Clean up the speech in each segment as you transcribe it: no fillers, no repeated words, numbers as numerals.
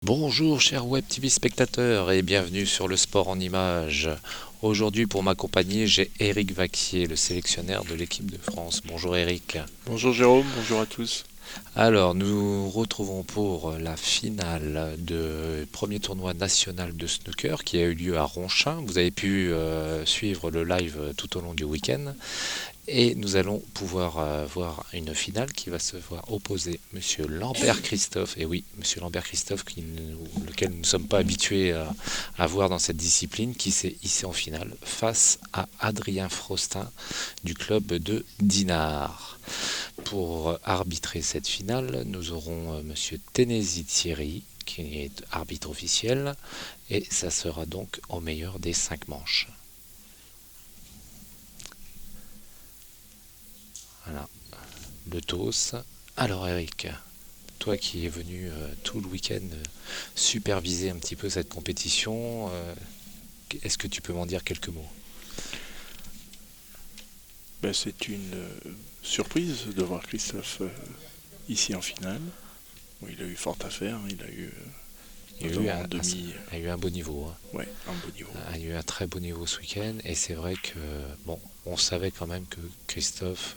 Bonjour chers Web TV spectateurs et bienvenue sur le sport en images. Aujourd'hui pour m'accompagner j'ai Eric Vaquier, le sélectionneur de l'équipe de France. Bonjour Eric. Bonjour Jérôme, bonjour à tous. Alors nous retrouvons pour la finale du premier tournoi national de snooker qui a eu lieu à Ronchin. Vous avez pu suivre le live tout au long du week-end. Et nous allons pouvoir voir une finale qui va se voir opposer Monsieur Lambert Christophe, et oui, Monsieur Lambert Christophe, lequel nous ne sommes pas habitués à voir dans cette discipline, qui s'est hissé en finale face à Adrien Frostin du club de Dinard. Pour arbitrer cette finale, nous aurons Monsieur Ténési Thierry, qui est arbitre officiel, et ça sera donc au meilleur des 5 manches. Voilà, le TOS. Alors Eric, toi qui es venu tout le week-end superviser un petit peu cette compétition, est-ce que tu peux m'en dire quelques mots? C'est une surprise de voir Christophe ici en finale. Bon, il a eu fort à faire, il a eu Il y a eu notamment en demi, il y a eu un beau niveau, hein. ouais, un beau niveau. Il y a eu un très beau niveau ce week-end et c'est vrai que bon, on savait quand même que Christophe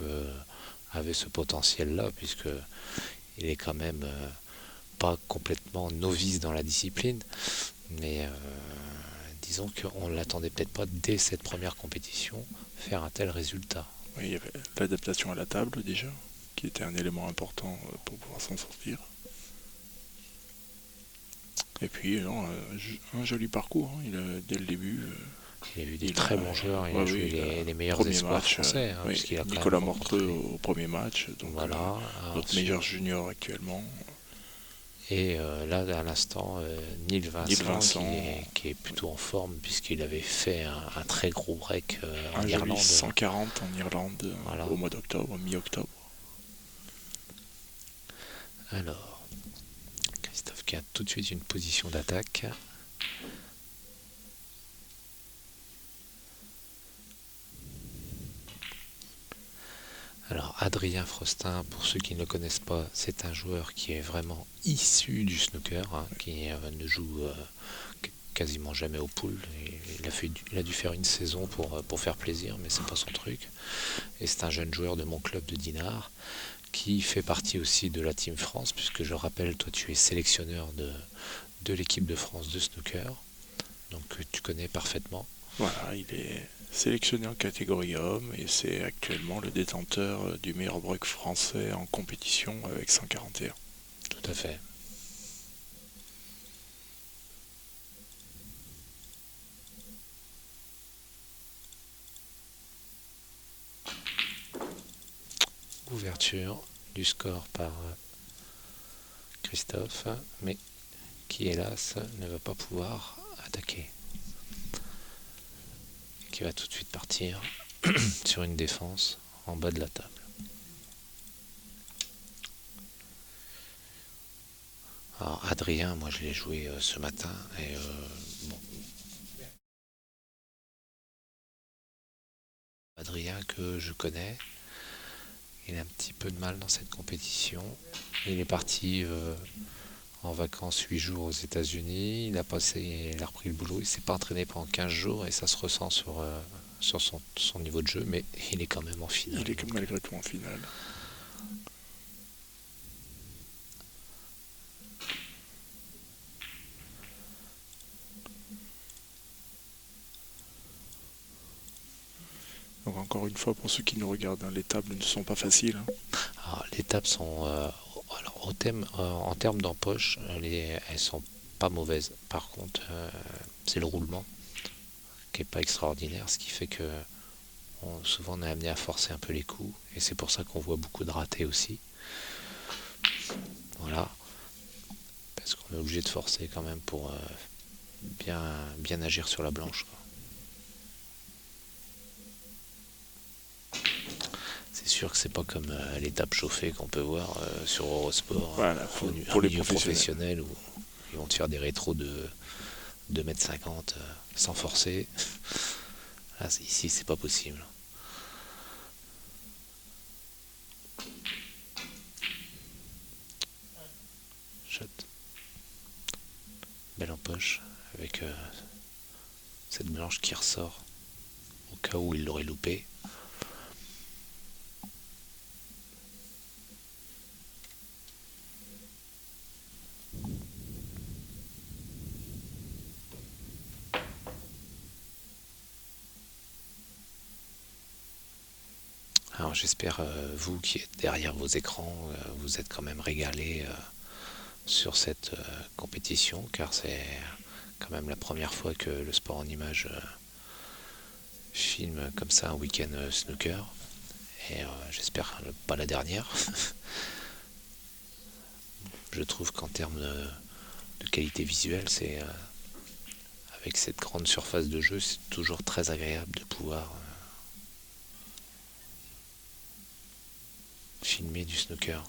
avait ce potentiel-là puisque il est quand même pas complètement novice dans la discipline, mais disons qu'on ne l'attendait peut-être pas dès cette première compétition faire un tel résultat. Oui, il y avait l'adaptation à la table déjà, qui était un élément important pour pouvoir s'en sortir. Et puis non, un joli parcours, hein. Dès le début, Il a vu des il très a, bons joueurs, il a ouais, joué oui, les meilleurs premier espoirs match, français, hein, oui, puisqu'il a quand même Nicolas Mortreux rencontré. au premier match, donc Voilà. notre meilleur junior actuellement. Et là, à l'instant, Neil Neil Vincent, Vincent, qui est plutôt en forme, puisqu'il avait fait un très gros break en un joli Irlande. 140 en Irlande Voilà. au mois d'octobre, mi-octobre. Alors, Christophe qui a tout de suite une position d'attaque. Alors, Adrien Frostin, pour ceux qui ne le connaissent pas, c'est un joueur qui est vraiment issu du snooker, hein, qui ne joue quasiment jamais au pool. Il a dû faire une saison pour faire plaisir, mais c'est pas son truc. Et c'est un jeune joueur de mon club de Dinard qui fait partie aussi de la Team France, puisque je rappelle, toi tu es sélectionneur de l'équipe de France de snooker, donc tu connais parfaitement. Voilà, il est sélectionné en catégorie homme et c'est actuellement le détenteur du meilleur break français en compétition avec 141. Tout à fait. Ouverture du score par Christophe, mais qui hélas ne va pas pouvoir attaquer. Qui va tout de suite partir sur une défense en bas de la table. Alors Adrien, moi je l'ai joué ce matin et bon, Adrien que je connais, il a un petit peu de mal dans cette compétition. Il est parti en vacances 8 jours aux États-Unis. Il a repris le boulot. Il s'est pas entraîné pendant 15 jours et ça se ressent sur son niveau de jeu, mais il est quand même en finale. Il est malgré tout en finale. Donc encore une fois, pour ceux qui nous regardent, hein, les tables ne sont pas faciles, hein. Alors, les tables sont, alors, en termes d'empoche, elles sont pas mauvaises. Par contre, c'est le roulement qui est pas extraordinaire, ce qui fait que souvent on est amené à forcer un peu les coups, et c'est pour ça qu'on voit beaucoup de ratés aussi. Voilà, parce qu'on est obligé de forcer quand même pour bien agir sur la blanche, quoi. C'est sûr que c'est pas comme les tables chauffées qu'on peut voir sur Eurosport, Voilà, au pour les milieu professionnels. professionnel où ils vont te faire des rétros de 2,50 m sans forcer. Là, ici, c'est pas possible. Shot. belle en poche, avec cette blanche qui ressort au cas où il l'aurait loupé. Alors j'espère, vous qui êtes derrière vos écrans, vous êtes quand même régalé sur cette compétition, car c'est quand même la première fois que le sport en images filme comme ça un week-end snooker. Et j'espère pas la dernière. Je trouve qu'en termes de qualité visuelle, c'est avec cette grande surface de jeu, c'est toujours très agréable de pouvoir filmer du snooker.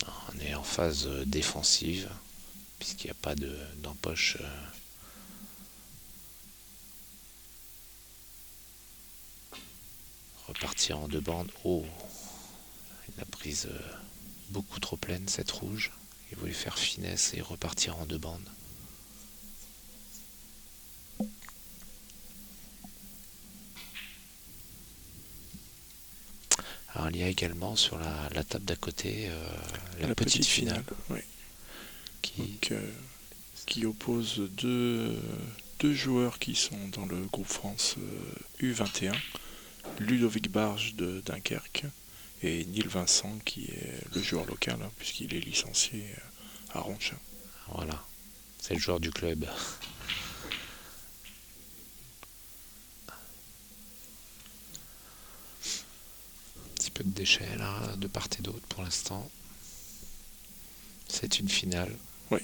On est en phase défensive, puisqu'il n'y a pas d'empoche. Repartir en deux bandes. Oh, il a prise beaucoup trop pleine, cette rouge. Il voulait faire finesse et repartir en deux bandes. Alors il y a également sur la table d'à côté la petite finale. Oui. Qui... Donc, qui oppose deux joueurs qui sont dans le groupe France U21, Ludovic Barge de Dunkerque et Neil Vincent qui est le joueur local, hein, puisqu'il est licencié à Ronchin. Voilà, c'est le joueur du club. Un petit peu de déchets là, de part et d'autre pour l'instant. C'est une finale. Oui.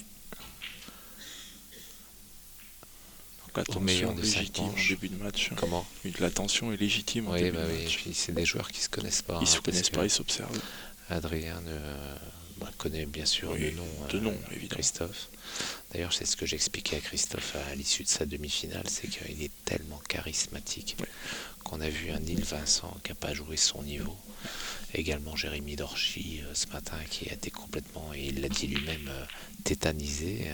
La tension légitime en début de match. Comment ? La tension est légitime en début de match. Et puis c'est des joueurs qui se connaissent pas. Ils se connaissent pas, ils s'observent. Adrien connaît bien sûr le nom évidemment. Christophe. D'ailleurs, c'est ce que j'expliquais à Christophe à l'issue de sa demi-finale, c'est qu'il est tellement charismatique qu'on a vu un Neil Vincent qui n'a pas joué son niveau. Également Jérémy Dorchy ce matin qui a été complètement, et il l'a dit lui-même, tétanisé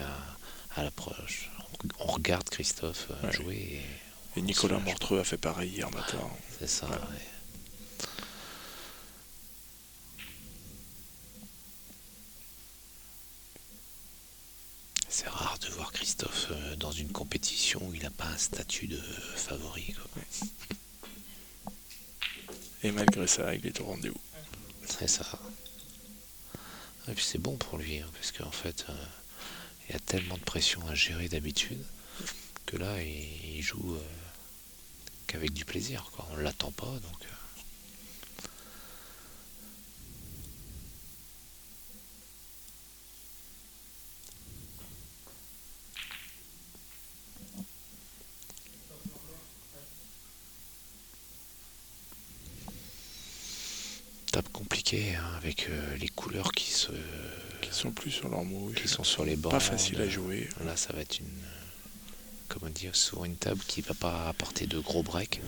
à l'approche. On regarde Christophe jouer. Et Nicolas Mortreux a fait pareil hier matin. C'est ça, voilà. C'est rare de voir Christophe dans une compétition où il n'a pas un statut de favori. Quoi. Et malgré ça, il est au rendez-vous. C'est ça. Et puis c'est bon pour lui, hein, parce qu'en fait, il y a tellement de pression à gérer d'habitude que là, il joue qu'avec du plaisir. Quoi. On ne l'attend pas, donc... Tape compliquée hein, avec les couleurs qui sont plus sur leur mouche, qui sont sur les bancs. Pas facile à jouer. Là, ça va être comme on dit, souvent une table qui va pas apporter de gros breaks.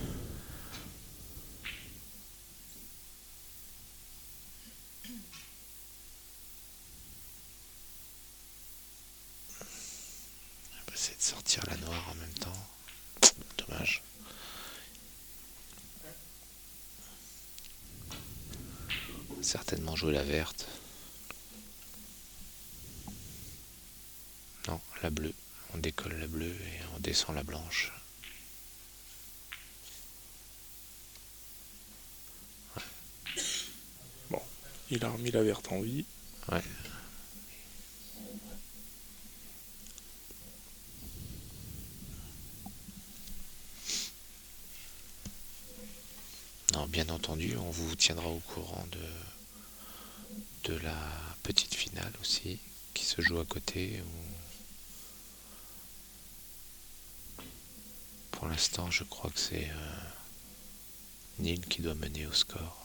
On va essayer de sortir la noire en même temps. Dommage. Certainement jouer la verte. Non, la bleue. On décolle la bleue et on descend la blanche. Ouais. Bon, il a remis la verte en vie. Ouais. Non, bien entendu, on vous tiendra au courant de la petite finale aussi, qui se joue à côté. Pour l'instant, je crois que c'est Neil qui doit mener au score.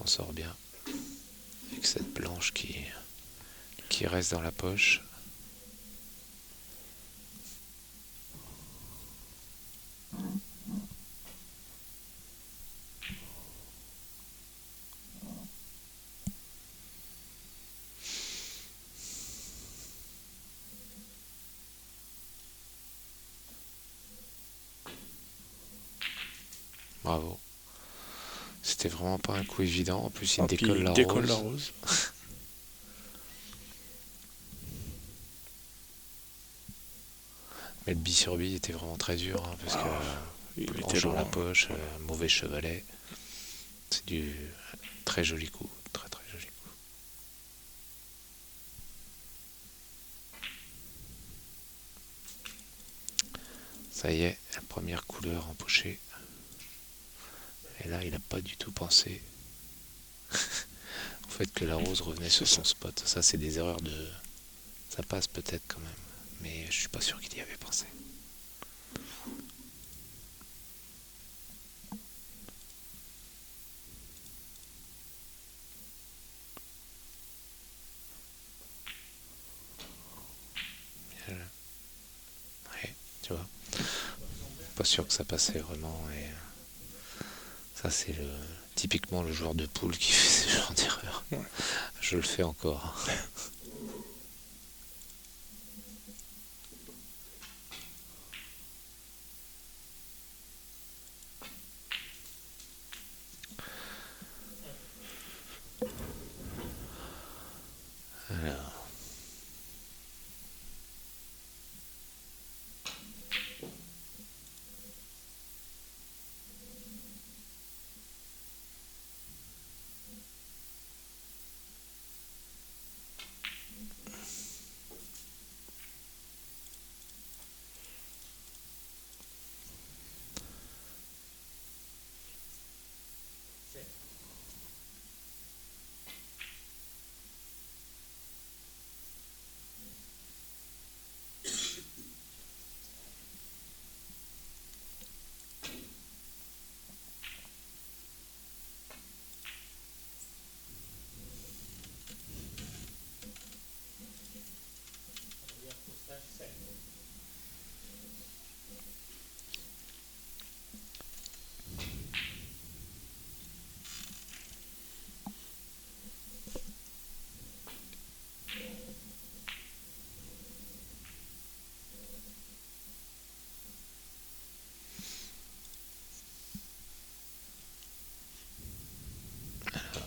sort bien. Avec cette planche qui reste dans la poche. Bravo. C'était vraiment pas un coup évident. En plus, il Puis décolle la il décolle la rose. rose. Mais le bi sur bi était vraiment très dur, hein, parce que Il planche était dans la loin. poche, mauvais chevalet. C'est du très joli coup. Très très joli coup. Ça y est, la première couleur empochée. Et là, il n'a pas du tout pensé au fait que la rose revenait sur son spot. Ça, c'est des erreurs de... Ça passe peut-être quand même, mais je suis pas sûr qu'il y avait pensé. Ouais, tu vois. Pas sûr que ça passait vraiment. Et ça, c'est typiquement le joueur de poule qui fait ce genre d'erreur. Ouais. Je le fais encore. Alors,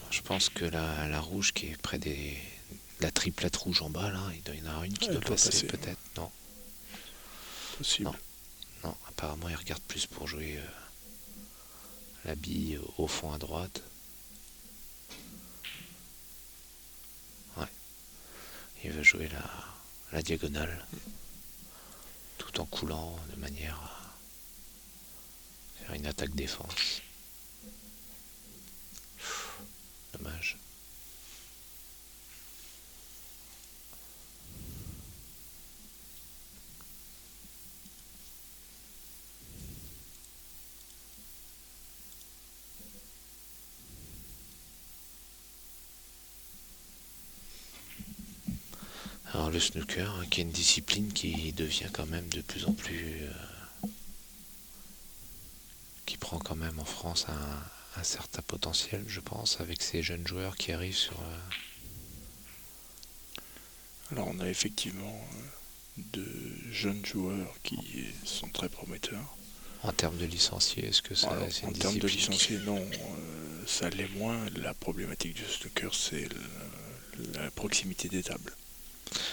je pense que la rouge qui est près de la triplette rouge en bas, là, il doit y en avoir une qui Elle doit doit passer, passer, peut-être. Non, Possible. Non. non, apparemment il regarde plus pour jouer la bille au fond à droite. Ouais, il veut jouer la diagonale, tout en coulant de manière à faire une attaque défense. Dommage. Alors le snooker, hein, qui est une discipline qui devient quand même de plus en plus... qui prend quand même en France un certain potentiel, je pense, avec ces jeunes joueurs qui arrivent sur... Alors on a effectivement de jeunes joueurs qui sont très prometteurs. En termes de licenciés, est-ce que ça, Alors, c'est en une termes de discipline licenciés, non, ça l'est moins. La problématique du snooker, c'est la proximité des tables.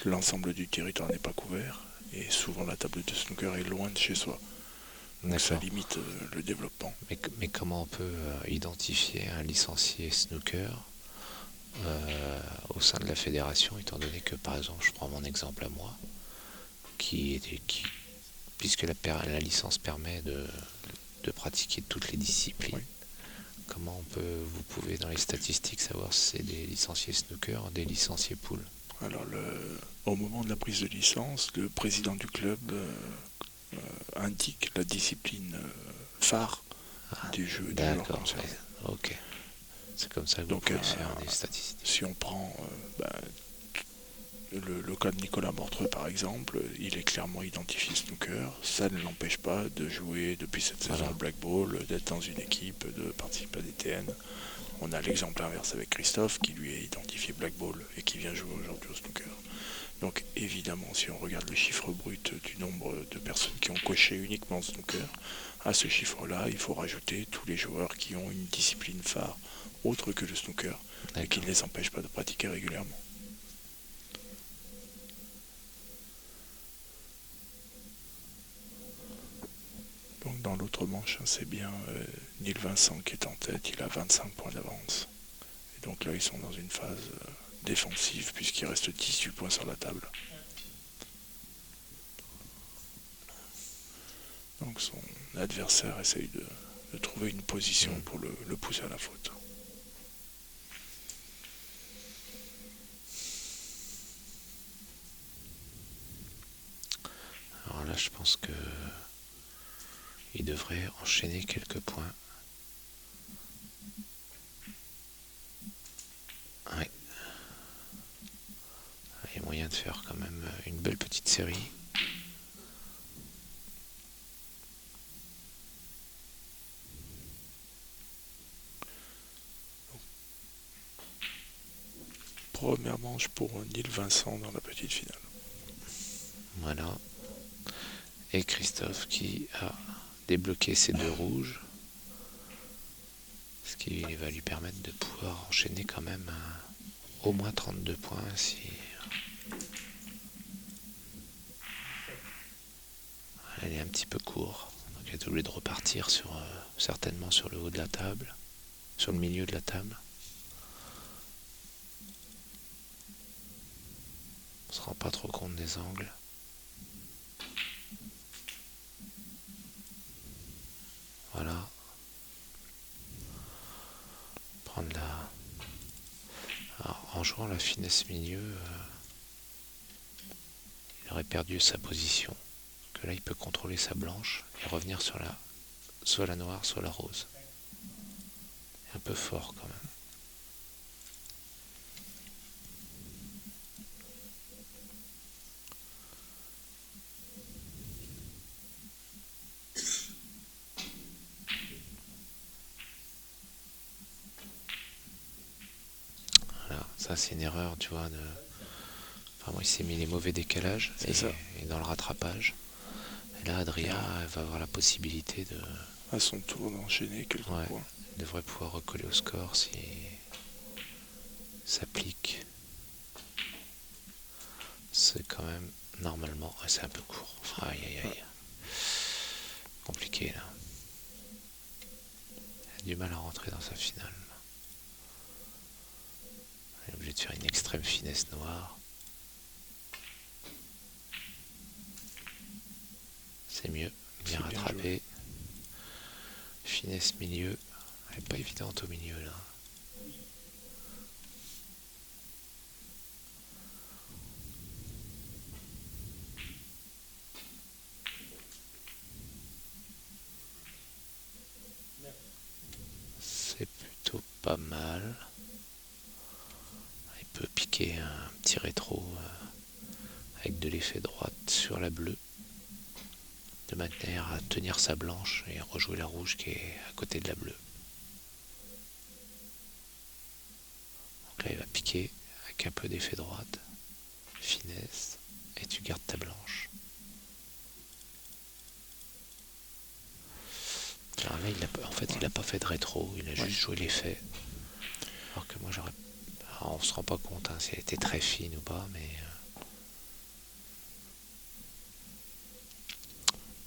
L'ensemble du territoire n'est pas couvert et souvent la table de snooker est loin de chez soi. Donc ça D'accord. limite le développement. Mais comment on peut identifier un licencié snooker au sein de la fédération, étant donné que, par exemple, je prends mon exemple à moi, puisque la licence permet de pratiquer toutes les disciplines, Oui. comment vous pouvez dans les statistiques savoir si c'est des licenciés snooker ou des licenciés pool? Alors au moment de la prise de licence, le président du club indique la discipline phare du jeu D'accord, concerné. ouais, ok. C'est comme ça que vous Donc pouvez faire des statistiques. si on prend le cas de Nicolas Mortreux par exemple, il est clairement identifié snooker, ça ne l'empêche pas de jouer depuis cette saison Voilà. au Black Ball, d'être dans une équipe, de participer à des TN. On a l'exemple inverse avec Christophe qui lui est identifié Black Ball et qui vient jouer aujourd'hui au snooker. Donc évidemment, si on regarde le chiffre brut du nombre de personnes qui ont coché uniquement snooker, à ce chiffre-là, il faut rajouter tous les joueurs qui ont une discipline phare autre que le snooker et qui ne les empêche pas de pratiquer régulièrement. Donc dans l'autre manche, c'est bien Neil Vincent qui est en tête, il a 25 points d'avance. Et donc là, ils sont dans une phase défensive puisqu'il reste 18 points sur la table. Donc son adversaire essaye de trouver une position pour le pousser à la faute. Alors là, je pense que il devrait enchaîner quelques points. Ouais. Il y a moyen de faire quand même une belle petite série. Première manche pour Neil Vincent dans la petite finale. Voilà. Et Christophe qui a débloqué ses deux rouges. Ce qui va lui permettre de pouvoir enchaîner quand même au moins 32 points si... Elle est un petit peu court. Donc elle est obligée de repartir certainement sur le haut de la table. Sur le milieu de la table. On se rend pas trop compte des angles. Voilà. Prendre la... Alors, en jouant la finesse milieu, il aurait perdu sa position. Que là, il peut contrôler sa blanche et revenir sur soit la noire, soit la rose. Un peu fort quand même. Voilà, ça c'est une erreur, tu vois. Enfin, moi, il s'est mis les mauvais décalages et dans le rattrapage. Et là, Adria, elle va avoir la possibilité de... À son tour d'enchaîner quelques points. Elle devrait pouvoir recoller au score si s'applique. C'est quand même, normalement, c'est un peu court. Aïe, aïe, aïe. Compliqué, là. Elle a du mal à rentrer dans sa finale. Elle est obligée de faire une extrême finesse noire. C'est mieux, bien rattrapé. Finesse milieu. Elle n'est pas évidente au milieu, là. C'est plutôt pas mal. Il peut piquer un petit rétro avec de l'effet droite sur la bleue, de manière à tenir sa blanche et rejouer la rouge qui est à côté de la bleue. Donc là, il va piquer avec un peu d'effet droite, finesse, et tu gardes ta blanche. Alors là, il n'a pas fait de rétro, il a juste joué l'effet. Alors que moi, j'aurais... Alors, on se rend pas compte si elle était très fine ou pas, mais...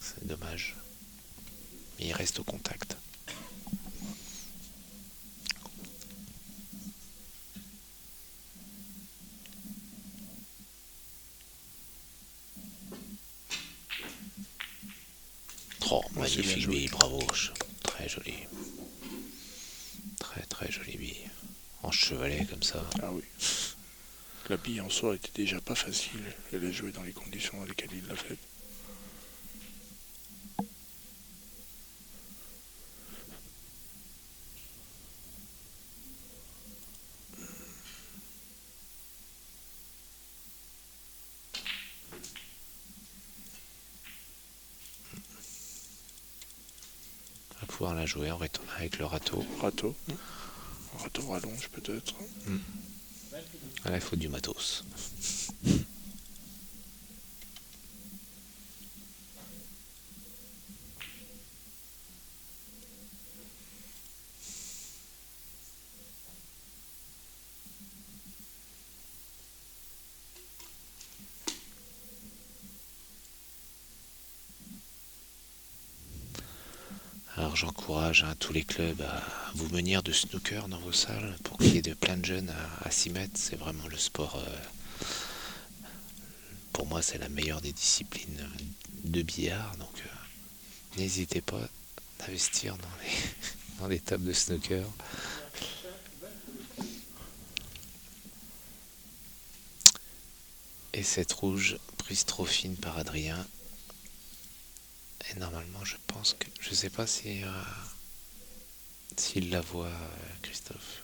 C'est dommage. Mais il reste au contact. Oh, magnifique bille, bravo. Très joli. Très très jolie bille. En chevalet comme ça. Ah oui. La bille en soi était déjà pas facile. Elle a joué dans les conditions dans lesquelles il l'a fait. pouvoir la jouer avec le râteau. Râteau. Un râteau rallonge peut-être. Là, il faut du matos. Alors j'encourage tous les clubs à vous munir de snooker dans vos salles pour qu'il y ait plein de jeunes à s'y mettre. C'est vraiment le sport, pour moi c'est la meilleure des disciplines de billard. Donc n'hésitez pas d'investir dans les tables de snooker. Et cette rouge prise trop fine par Adrien. Et normalement je pense que... Je sais pas si... s'il la voit, Christophe.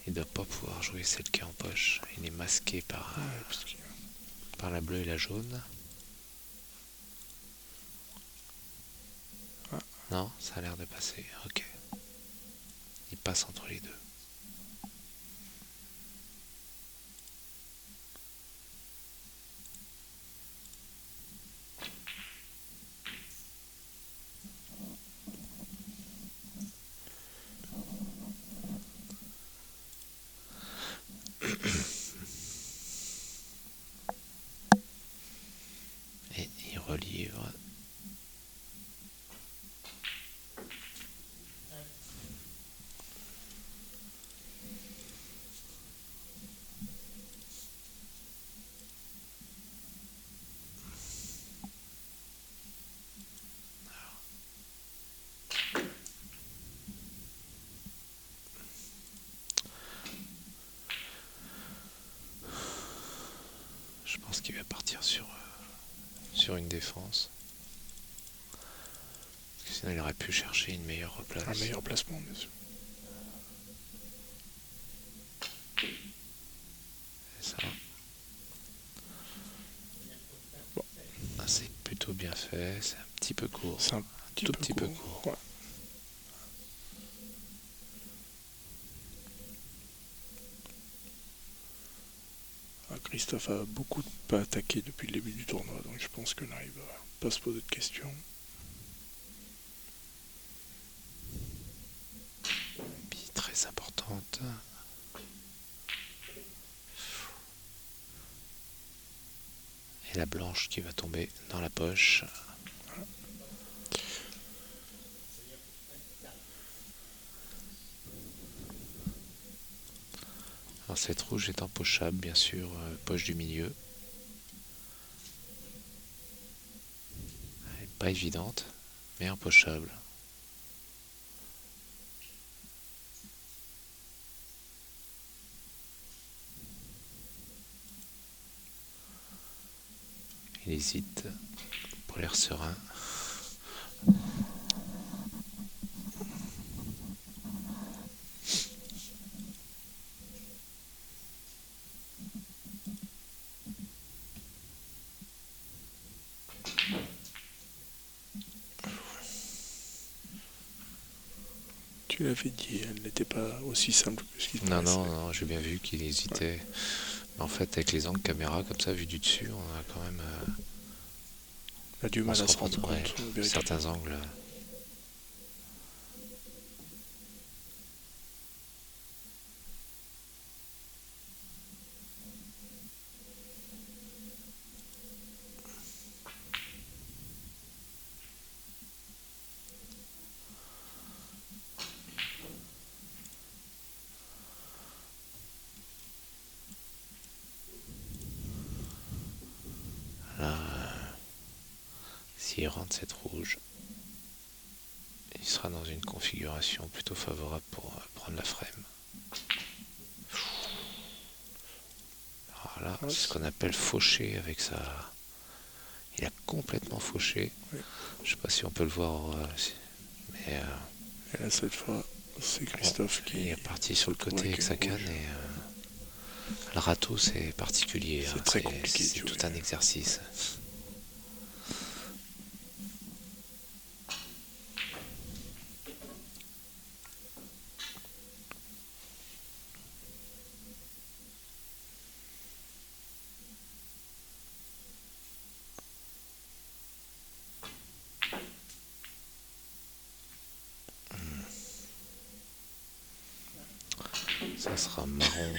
Il doit pas pouvoir jouer celle qui est en poche. Il est masqué par la bleue et la jaune. Non, ça a l'air de passer. Ok. Il passe entre les deux. Et il relivre. Je pense qu'il va partir sur une défense. Parce que sinon il aurait pu chercher une meilleure place. Un meilleur placement, bien sûr. C'est ça. Bon. Ah, c'est plutôt bien fait. C'est un petit peu court. C'est un tout petit peu court. Ouais. Christophe a beaucoup pas attaqué depuis le début du tournoi, donc je pense que là il va pas se poser de questions. Bille très importante. Et la blanche qui va tomber dans la poche. Alors cette rouge est empochable, bien sûr, poche du milieu. Elle n'est pas évidente, mais empochable. Il hésite pour l'air serein. Tu l'avais dit, elle n'était pas aussi simple que ce qu'il Non, paraissait. non, j'ai bien vu qu'il hésitait. Ouais. Mais en fait, avec les angles caméra, comme ça, vu du dessus, on a quand même... on a du mal à se rendre compte. Certains angles... Là, s'il rentre cette rouge, il sera dans une configuration plutôt favorable pour prendre la frame. Alors là, c'est ce qu'on appelle faucher avec ça. Il a complètement fauché. Oui. Je sais pas si on peut le voir, mais... Et là, cette fois, c'est Christophe qui est parti sur le côté avec sa canne et... le râteau, c'est particulier. C'est très compliqué. C'est tout un exercice. Ça sera marron,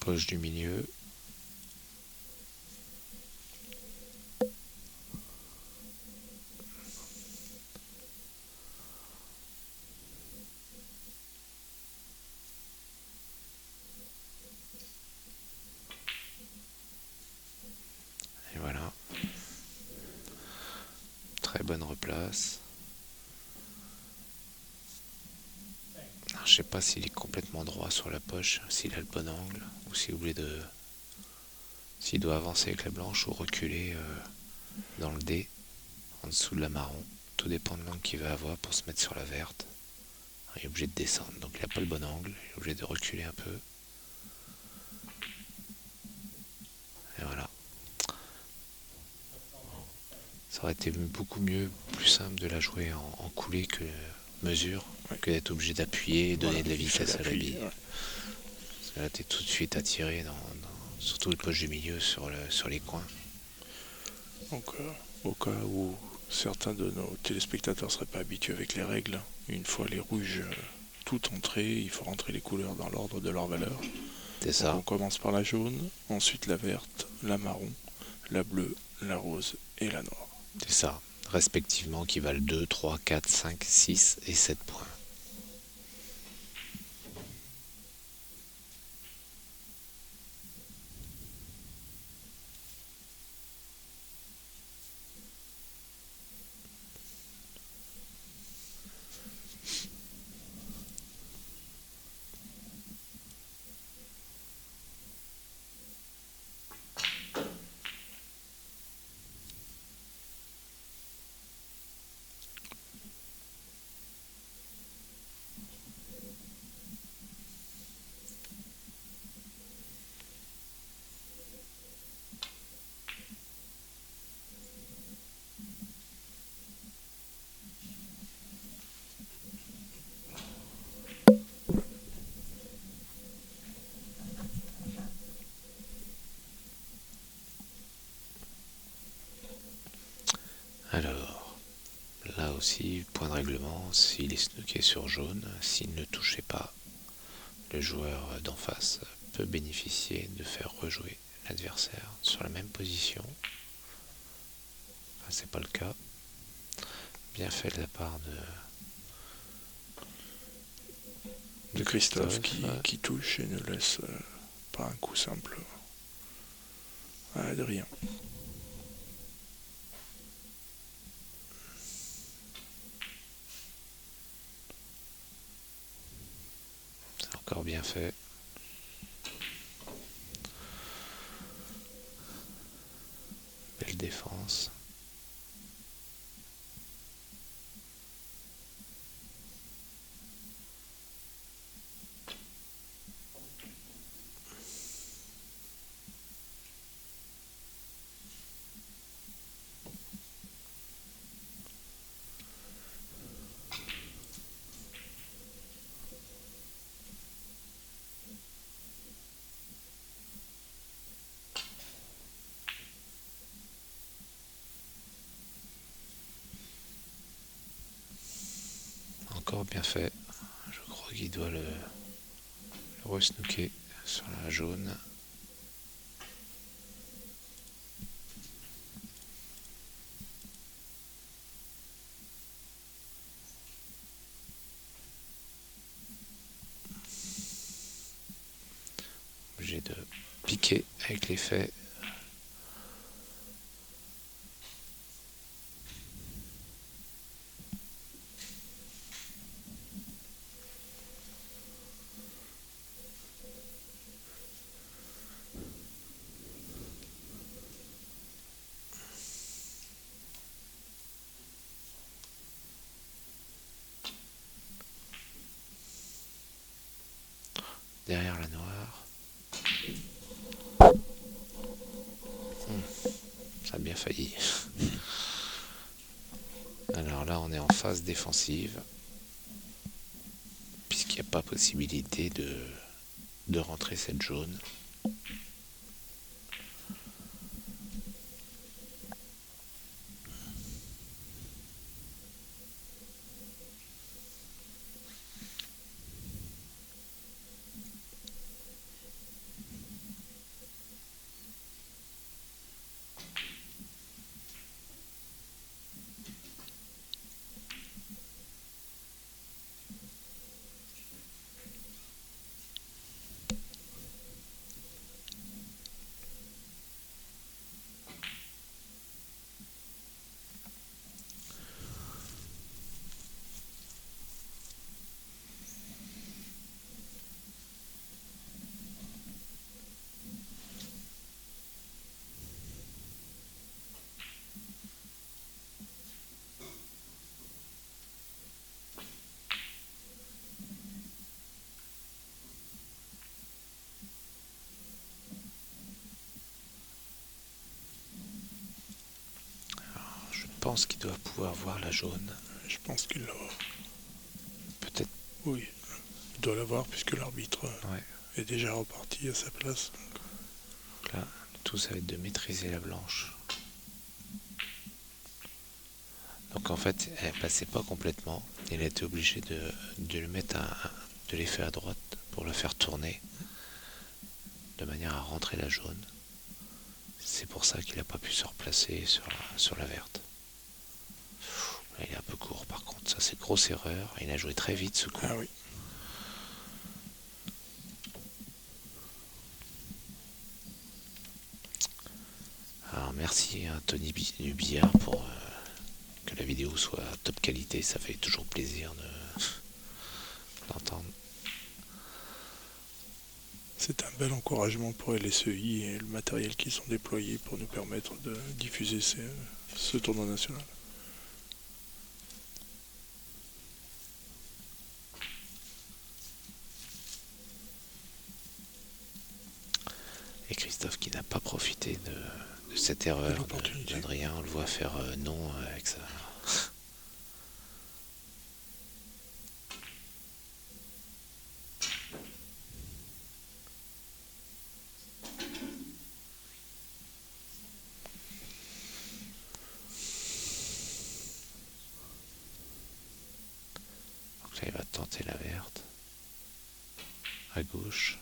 poche du milieu. Et voilà. Très bonne replace. Alors, je sais pas s'il est complètement droit sur la poche, s'il a le bon angle, ou s'il doit avancer avec la blanche ou reculer dans le dé, en dessous de la marron. Tout dépend de l'angle qu'il va avoir pour se mettre sur la verte. Il est obligé de descendre, donc il n'a pas le bon angle, il est obligé de reculer un peu. Et voilà. Ça aurait été beaucoup mieux, plus simple de la jouer en coulée que mesure, Ouais. que d'être obligé d'appuyer et donner Voilà, de la il vitesse à la appuyer, bille. ouais. Parce que là, t'es tout de suite attiré surtout les poches du milieu sur les coins. Donc, au cas où certains de nos téléspectateurs ne seraient pas habitués avec les règles, une fois les rouges tout entrées, il faut rentrer les couleurs dans l'ordre de leur valeur. C'est Donc ça, on commence par la jaune, ensuite la verte, la marron, la bleue, la rose et la noire. c'est ça. Respectivement, qui valent 2, 3, 4, 5, 6 et 7 points. Alors, là aussi, point de règlement, s'il est snooké sur jaune, s'il ne touchait pas, le joueur d'en face peut bénéficier de faire rejouer l'adversaire sur la même position. Enfin, c'est pas le cas. Bien fait de la part De Christophe Christophe. qui touche et ne laisse pas un coup simple. Ah, de rien. C'est encore bien fait. Belle défense. Encore bien fait. Je crois qu'il doit le re-snooker sur la jaune. Obligé de piquer avec l'effet. Derrière la noire. Ça a bien failli. Alors là, on est en phase défensive, puisqu'il n'y a pas possibilité de rentrer cette jaune. pense qu'il doit pouvoir voir la jaune. Je pense qu'il l'a. Peut-être. Oui, il doit l'avoir puisque l'arbitre Ouais. est déjà reparti à sa place. Donc là, tout ça va être de maîtriser la blanche. Donc en fait, elle passait pas complètement. Il a été obligé de le mettre de l'effet à droite pour le faire tourner de manière à rentrer la jaune. C'est pour ça qu'il n'a pas pu se replacer sur la verte. Là, il est un peu court par contre, ça c'est grosse erreur. Il a joué très vite ce coup. Ah oui. Alors merci à Tony du billard pour que la vidéo soit top qualité, ça fait toujours plaisir d'entendre. C'est un bel encouragement pour LSEI et le matériel qu'ils ont déployé pour nous permettre de diffuser ce tournoi national. Et Christophe qui n'a pas profité de cette erreur d'Adrien, on le voit faire non avec ça. Donc là il va tenter la verte à gauche.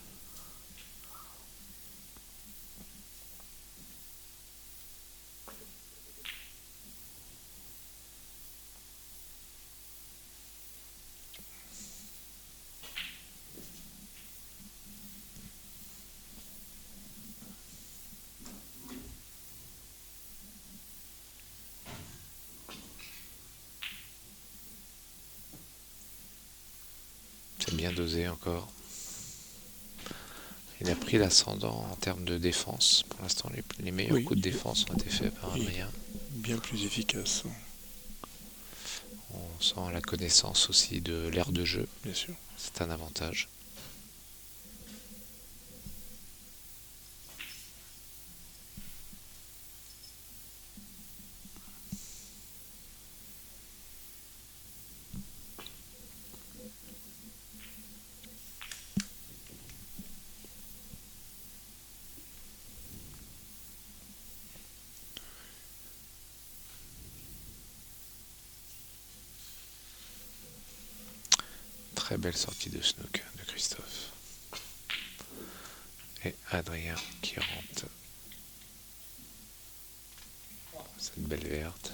C'est bien dosé encore. Il a pris l'ascendant en termes de défense. Pour l'instant, les meilleurs coups de défense ont été faits par Adrien. Bien plus efficace. On sent la connaissance aussi de l'aire de jeu. Bien sûr. C'est un avantage. Très belle sortie de snook de Christophe. Et Adrien qui rentre cette belle verte.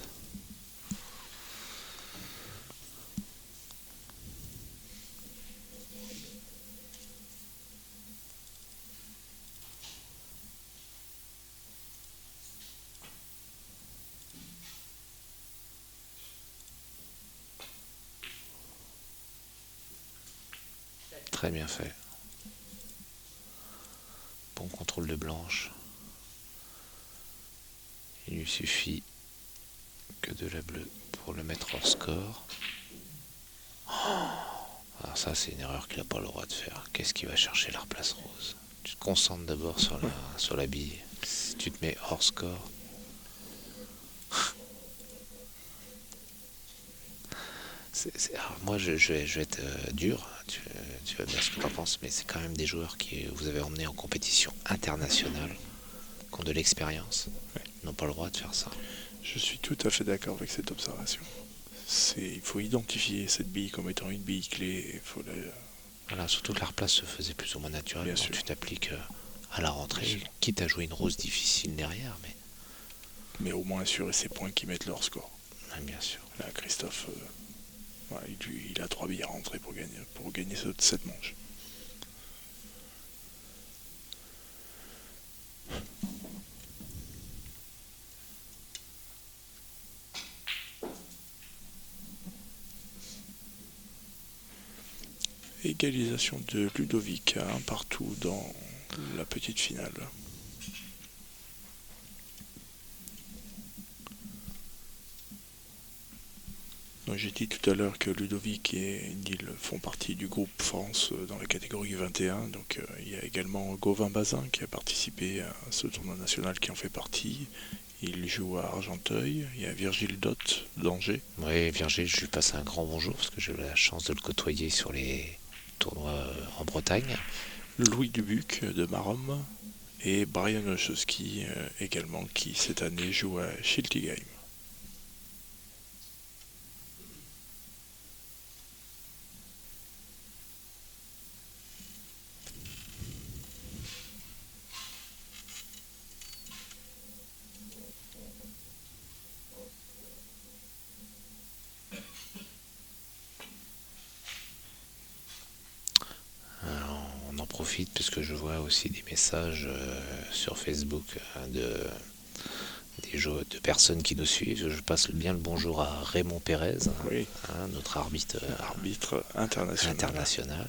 Très bien fait. Bon contrôle de blanche. Il lui suffit que de la bleue pour le mettre hors score. Alors ça c'est une erreur qu'il n'a pas le droit de faire. Qu'est-ce qu'il va chercher la replace rose? Tu te concentres d'abord sur la bille. Si tu te mets hors score, alors moi je vais être dur, tu vas dire ce que tu en penses, mais c'est quand même des joueurs qui vous avez emmenés en compétition internationale, qui ont de l'expérience, n'ont pas le droit de faire ça. Je suis tout à fait d'accord avec cette observation. Il faut identifier cette bille comme étant une bille clé. Voilà, surtout que la replace se faisait plus ou moins naturellement. Tu t'appliques à la rentrée, quitte à jouer une rose difficile derrière, mais au moins assurer ses points qui mettent leur score. Ouais, bien sûr. Là, Christophe, il a 3 billes à rentrer pour gagner cette manche. Égalisation de Ludovic à 1 partout dans la petite finale. Donc j'ai dit tout à l'heure que Ludovic et Neil font partie du groupe France dans la catégorie 21. Donc il y a également Gauvin Bazin qui a participé à ce tournoi national qui en fait partie. Il joue à Argenteuil. Il y a Virgile Dott d'Angers. Oui, Virgile, je lui passe un grand bonjour parce que j'ai eu la chance de le côtoyer sur les tournois en Bretagne. Louis Dubuc de Marom. Et Brian Olszewski également, qui cette année joue à Schiltigheim. On en profite puisque je vois aussi des messages sur Facebook de personnes qui nous suivent. Je passe bien le bonjour à Raymond Pérez, Oui, notre arbitre arbitre international. international.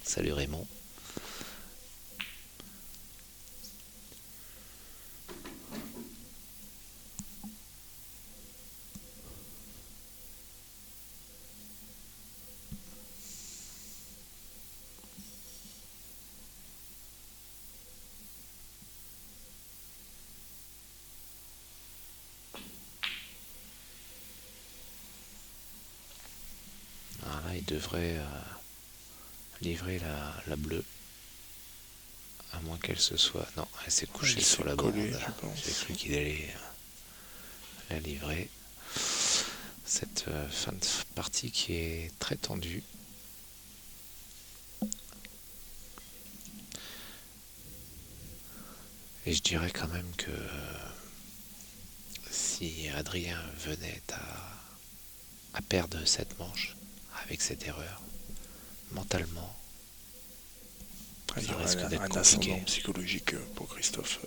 Salut Raymond. Voilà, il devrait livrer la bleue. À moins qu'elle se soit... Non, elle s'est couchée Elle sur s'est la collée, bande. je pense. J'ai cru qu'il allait la livrer. Cette fin de partie qui est très tendue. Et je dirais quand même que si Adrien venait à perdre cette manche avec cette erreur, mentalement, Il y ça aura risque d'être un compliqué. ascendant psychologique pour Christophe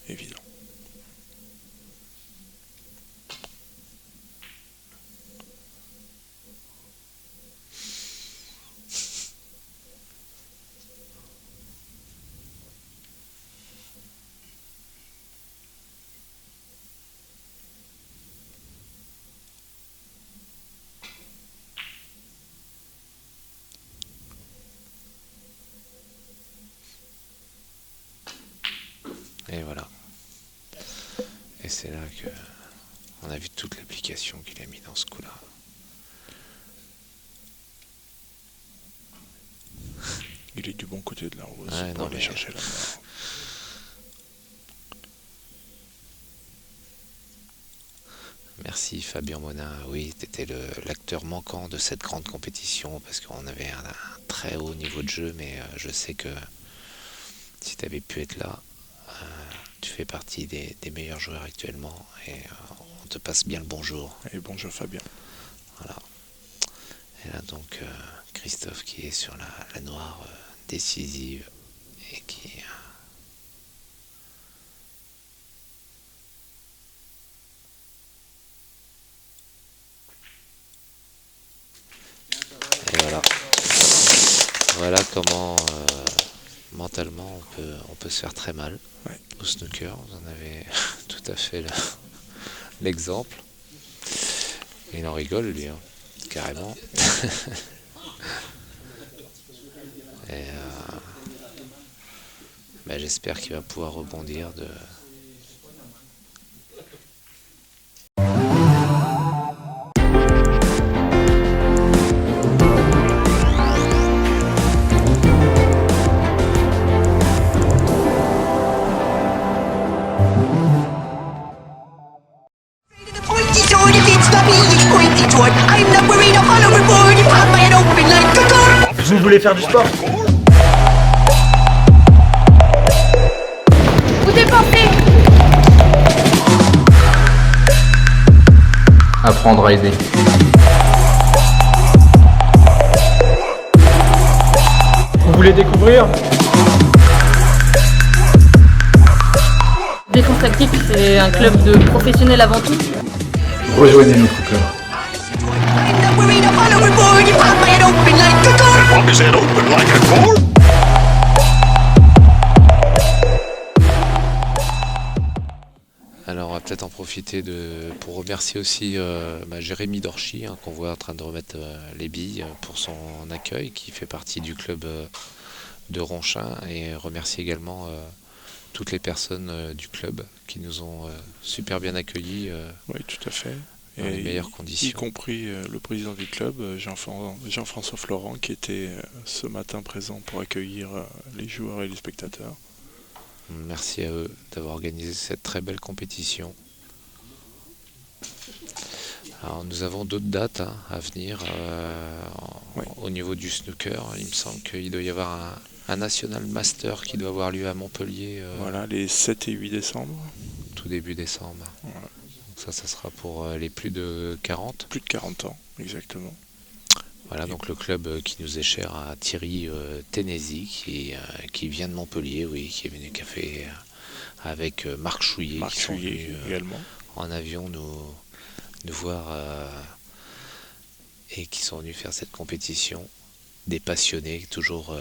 évident. Et voilà. Et c'est là que on a vu toute l'application qu'il a mis dans ce coup-là. Il est du bon côté de la rose Ouais, pour non, aller mais- chercher la mort. Merci Fabien Monin. Oui, tu étais l'acteur manquant de cette grande compétition parce qu'on avait un très haut niveau de jeu, mais je sais que si tu avais pu être là, tu fais partie des meilleurs joueurs actuellement et on te passe bien le bonjour. Et bonjour Fabien. Voilà. Et là donc Christophe qui est sur la noire décisive et qui... Et voilà. Voilà comment mentalement on peut se faire très mal Ouais. au snooker. Vous en avez tout à fait l'exemple. Il en rigole lui, hein, carrément. Et j'espère qu'il va pouvoir rebondir de... Pointy sword, if it's stubby, it's pointy sword. I'm not worried, I'll fall overboard if I'm by an open like a door. Vous voulez faire du sport? Vous dépensez. Apprendre à aider. Vous voulez découvrir? Décontractif, c'est un club de professionnels avant tout. Rejoignez notre club. I'm not worried, I'll fall overboard if I'm by an open like a door. Is it open like a door? Alors on va peut-être en profiter pour remercier aussi Jérémy Dorchy, qu'on voit en train de remettre les billes pour son accueil, qui fait partie du club de Ronchin, et remercier également toutes les personnes du club qui nous ont super bien accueillis Oui, tout à fait. dans les meilleures Y conditions. compris le président du club, Jean-François Florent, qui était ce matin présent pour accueillir les joueurs et les spectateurs. Merci à eux d'avoir organisé cette très belle compétition. Alors, nous avons d'autres dates à venir Ouais. au niveau du snooker. Il me semble qu'il doit y avoir un National Master qui doit avoir lieu à Montpellier Voilà, les 7 et 8 décembre. tout début décembre. Voilà. Donc ça sera pour les plus de 40. Plus de 40 ans, exactement. Voilà, donc le club qui nous est cher à Thierry Ténézy, qui vient de Montpellier, oui, qui est venu café avec Marc Chouillet, Marc qui sont Chouillet venus également. en avion nous voir et qui sont venus faire cette compétition. Des passionnés toujours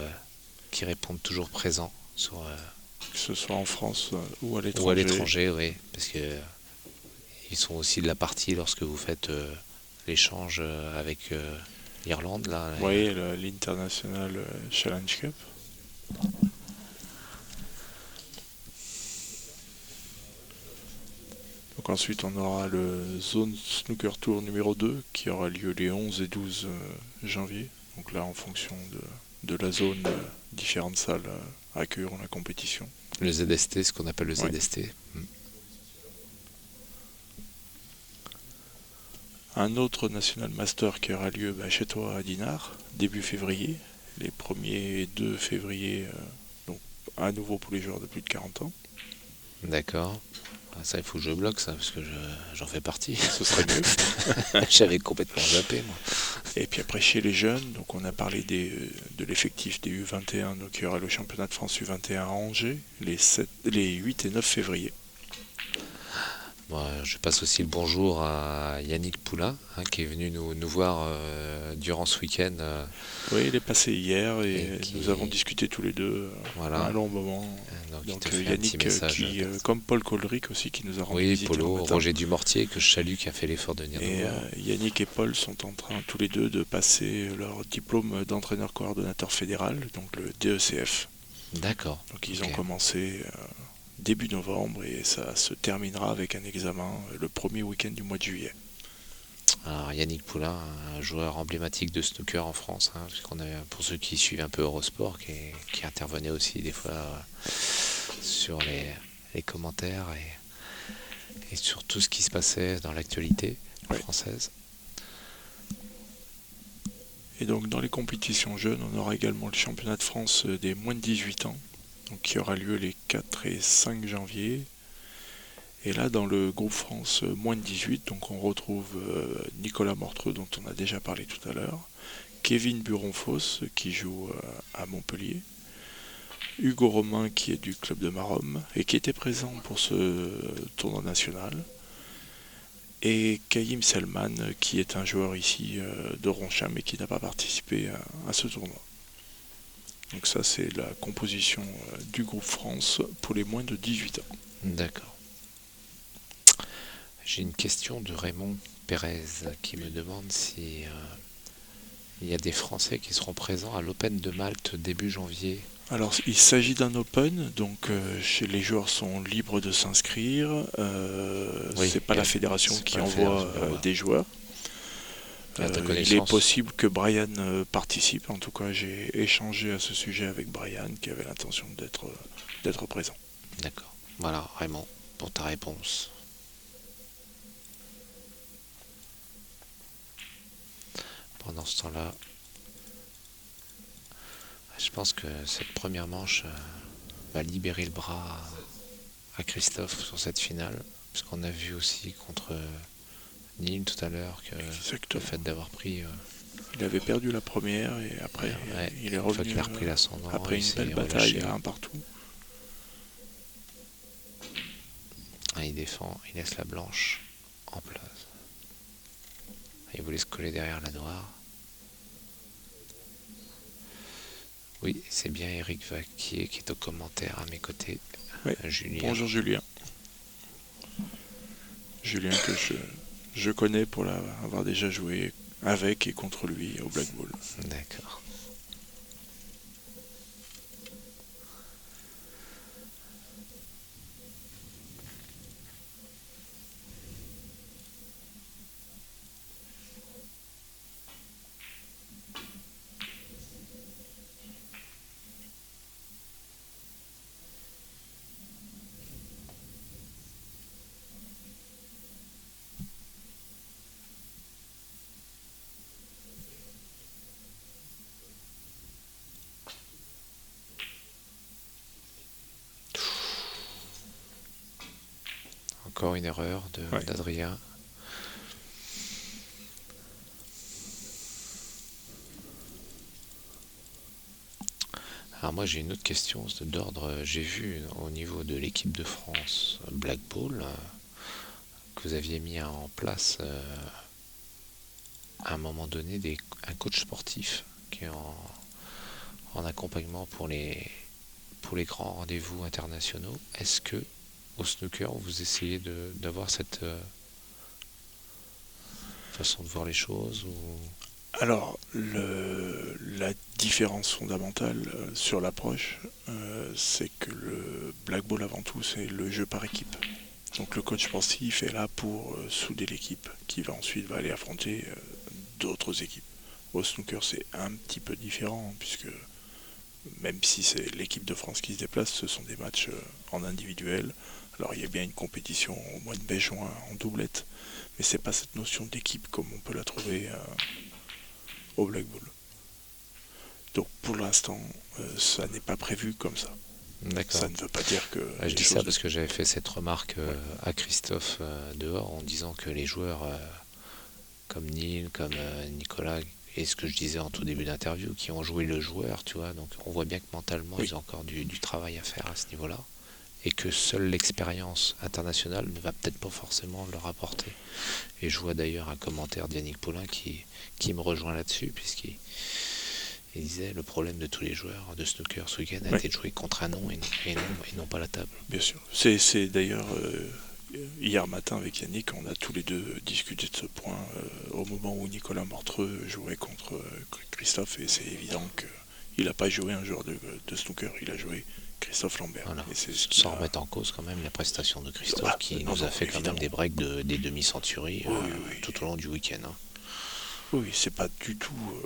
qui répondent toujours présents Que ce soit en France ou à l'étranger. ou à l'étranger, oui, parce que ils sont aussi de la partie lorsque vous faites l'échange avec l'Irlande là. Oui, l'International Challenge Cup. Donc ensuite on aura le Zone Snooker Tour numéro 2 qui aura lieu les 11 et 12 janvier. Donc là en fonction de la zone, différentes salles accueilleront la compétition. Le ZST, ce qu'on appelle le Ouais. ZST. Un autre National Master qui aura lieu chez toi à Dinard, début février. Les 1er et 2 février, donc à nouveau pour les joueurs de plus de 40 ans. D'accord. Ah, ça, il faut que je bloque ça, parce que j'en fais partie. Ce serait mieux. J'avais complètement zappé, moi. Et puis après chez les jeunes, donc on a parlé de l'effectif des U21, donc il y aura le championnat de France U21 à Angers les 8 et 9 février. Moi, je passe aussi le bonjour à Yannick Poulain, qui est venu nous voir durant ce week-end. Oui, il est passé hier et Et qui- nous avons discuté tous les deux Voilà. un long moment. Donc, il Donc te fait un Yannick petit message. qui, comme Paul Colric aussi, qui nous a rendu Oui, visite le Polo, matin. Roger Dumortier, que je salue, qui a fait l'effort de venir nous Et voir. Yannick et Paul sont en train tous les deux de passer leur diplôme d'entraîneur coordonnateur fédéral, donc le DECF. D'accord. Donc ils Ok. ont commencé début novembre et ça se terminera avec un examen le premier week-end du mois de juillet. Alors, Yannick Poulain, un joueur emblématique de snooker en France, puisqu'on a, pour ceux qui suivent un peu Eurosport, qui intervenait aussi des fois sur les commentaires et sur tout ce qui se passait dans l'actualité Ouais. française. Et donc dans les compétitions jeunes, on aura également le championnat de France des moins de 18 ans, donc qui aura lieu les 4 et 5 janvier. Et là, dans le groupe France moins de 18, donc on retrouve Nicolas Mortreux, dont on a déjà parlé tout à l'heure, Kevin Buron-Foss, qui joue à Montpellier, Hugo Romain, qui est du club de Maromme, et qui était présent pour ce tournoi national, et Kaïm Selman, qui est un joueur ici de Ronchin, mais qui n'a pas participé à ce tournoi. Donc ça, c'est la composition du groupe France pour les moins de 18 ans. D'accord. J'ai une question de Raymond Pérez qui me demande si il y a des Français qui seront présents à l'Open de Malte début janvier. Alors, il s'agit d'un open, donc les joueurs sont libres de s'inscrire. Oui, c'est pas la fédération c'est qui pas la envoie fédération qui envoie. des joueurs. À ta Il est connaissance. possible que Brian participe. En tout cas, j'ai échangé à ce sujet avec Brian, qui avait l'intention d'être présent. D'accord. Voilà, Raymond, pour ta réponse. Pendant ce temps-là, je pense que cette première manche va libérer le bras à Christophe sur cette finale, puisqu'on a vu aussi contre Nîmes tout à l'heure que le Exactement. fait d'avoir pris Il avait perdu la première et après ouais, il est une fois revenu qu'il a repris l'ascendant, après il une s'est belle relâché. bataille à un partout. Ah, il défend, il laisse la blanche en place. Il voulait se coller derrière la noire. Oui, c'est bien Eric Vaquier qui est au commentaire à mes côtés. Oui. Julien. Bonjour Julien. Julien que je connais pour avoir déjà joué avec et contre lui au Black Ball. D'accord. Encore une erreur Ouais. d'Adrien. Alors moi j'ai une autre question d'ordre. J'ai vu au niveau de l'équipe de France Black Ball que vous aviez mis en place à un moment donné un coach sportif qui est en accompagnement pour les grands rendez-vous internationaux. Est-ce que au snooker vous essayez d'avoir cette façon de voir les choses ou... Alors, la différence fondamentale sur l'approche, c'est que le Black Ball avant tout, c'est le jeu par équipe. Donc le coach sportif est là pour souder l'équipe, qui va ensuite aller affronter d'autres équipes. Au snooker, c'est un petit peu différent, puisque même si c'est l'équipe de France qui se déplace, ce sont des matchs en individuel. Alors il y a bien une compétition au mois de mai-juin en doublette, mais c'est pas cette notion d'équipe comme on peut la trouver au Black Ball. Donc pour l'instant, ça n'est pas prévu comme ça. D'accord. Ça ne veut pas dire que... Je dis ça parce que j'avais fait cette remarque à Christophe dehors en disant que les joueurs comme Neil, comme Nicolas, et ce que je disais en tout début d'interview, qui ont joué le joueur, tu vois, donc on voit bien que mentalement Oui. ils ont encore du travail à faire à ce niveau-là, et que seule l'expérience internationale ne va peut-être pas forcément leur apporter. Et je vois d'ailleurs un commentaire d'Yannick Paulin qui me rejoint là-dessus, puisqu'il disait le problème de tous les joueurs de snooker ce week-end a été de jouer contre un nom et non pas la table. Bien sûr. C'est d'ailleurs hier matin avec Yannick, on a tous les deux discuté de ce point au moment où Nicolas Mortreux jouait contre Christophe, et c'est évident qu'il n'a pas joué un joueur de snooker, il a joué Christophe Lambert. Voilà. Et c'est ce Sans remettre en cause quand même la prestation de Christophe Ah, qui non, nous a non, fait quand même évidemment. des breaks des demi-centuries Oui. tout au long du week-end. Hein. Oui, c'est pas du tout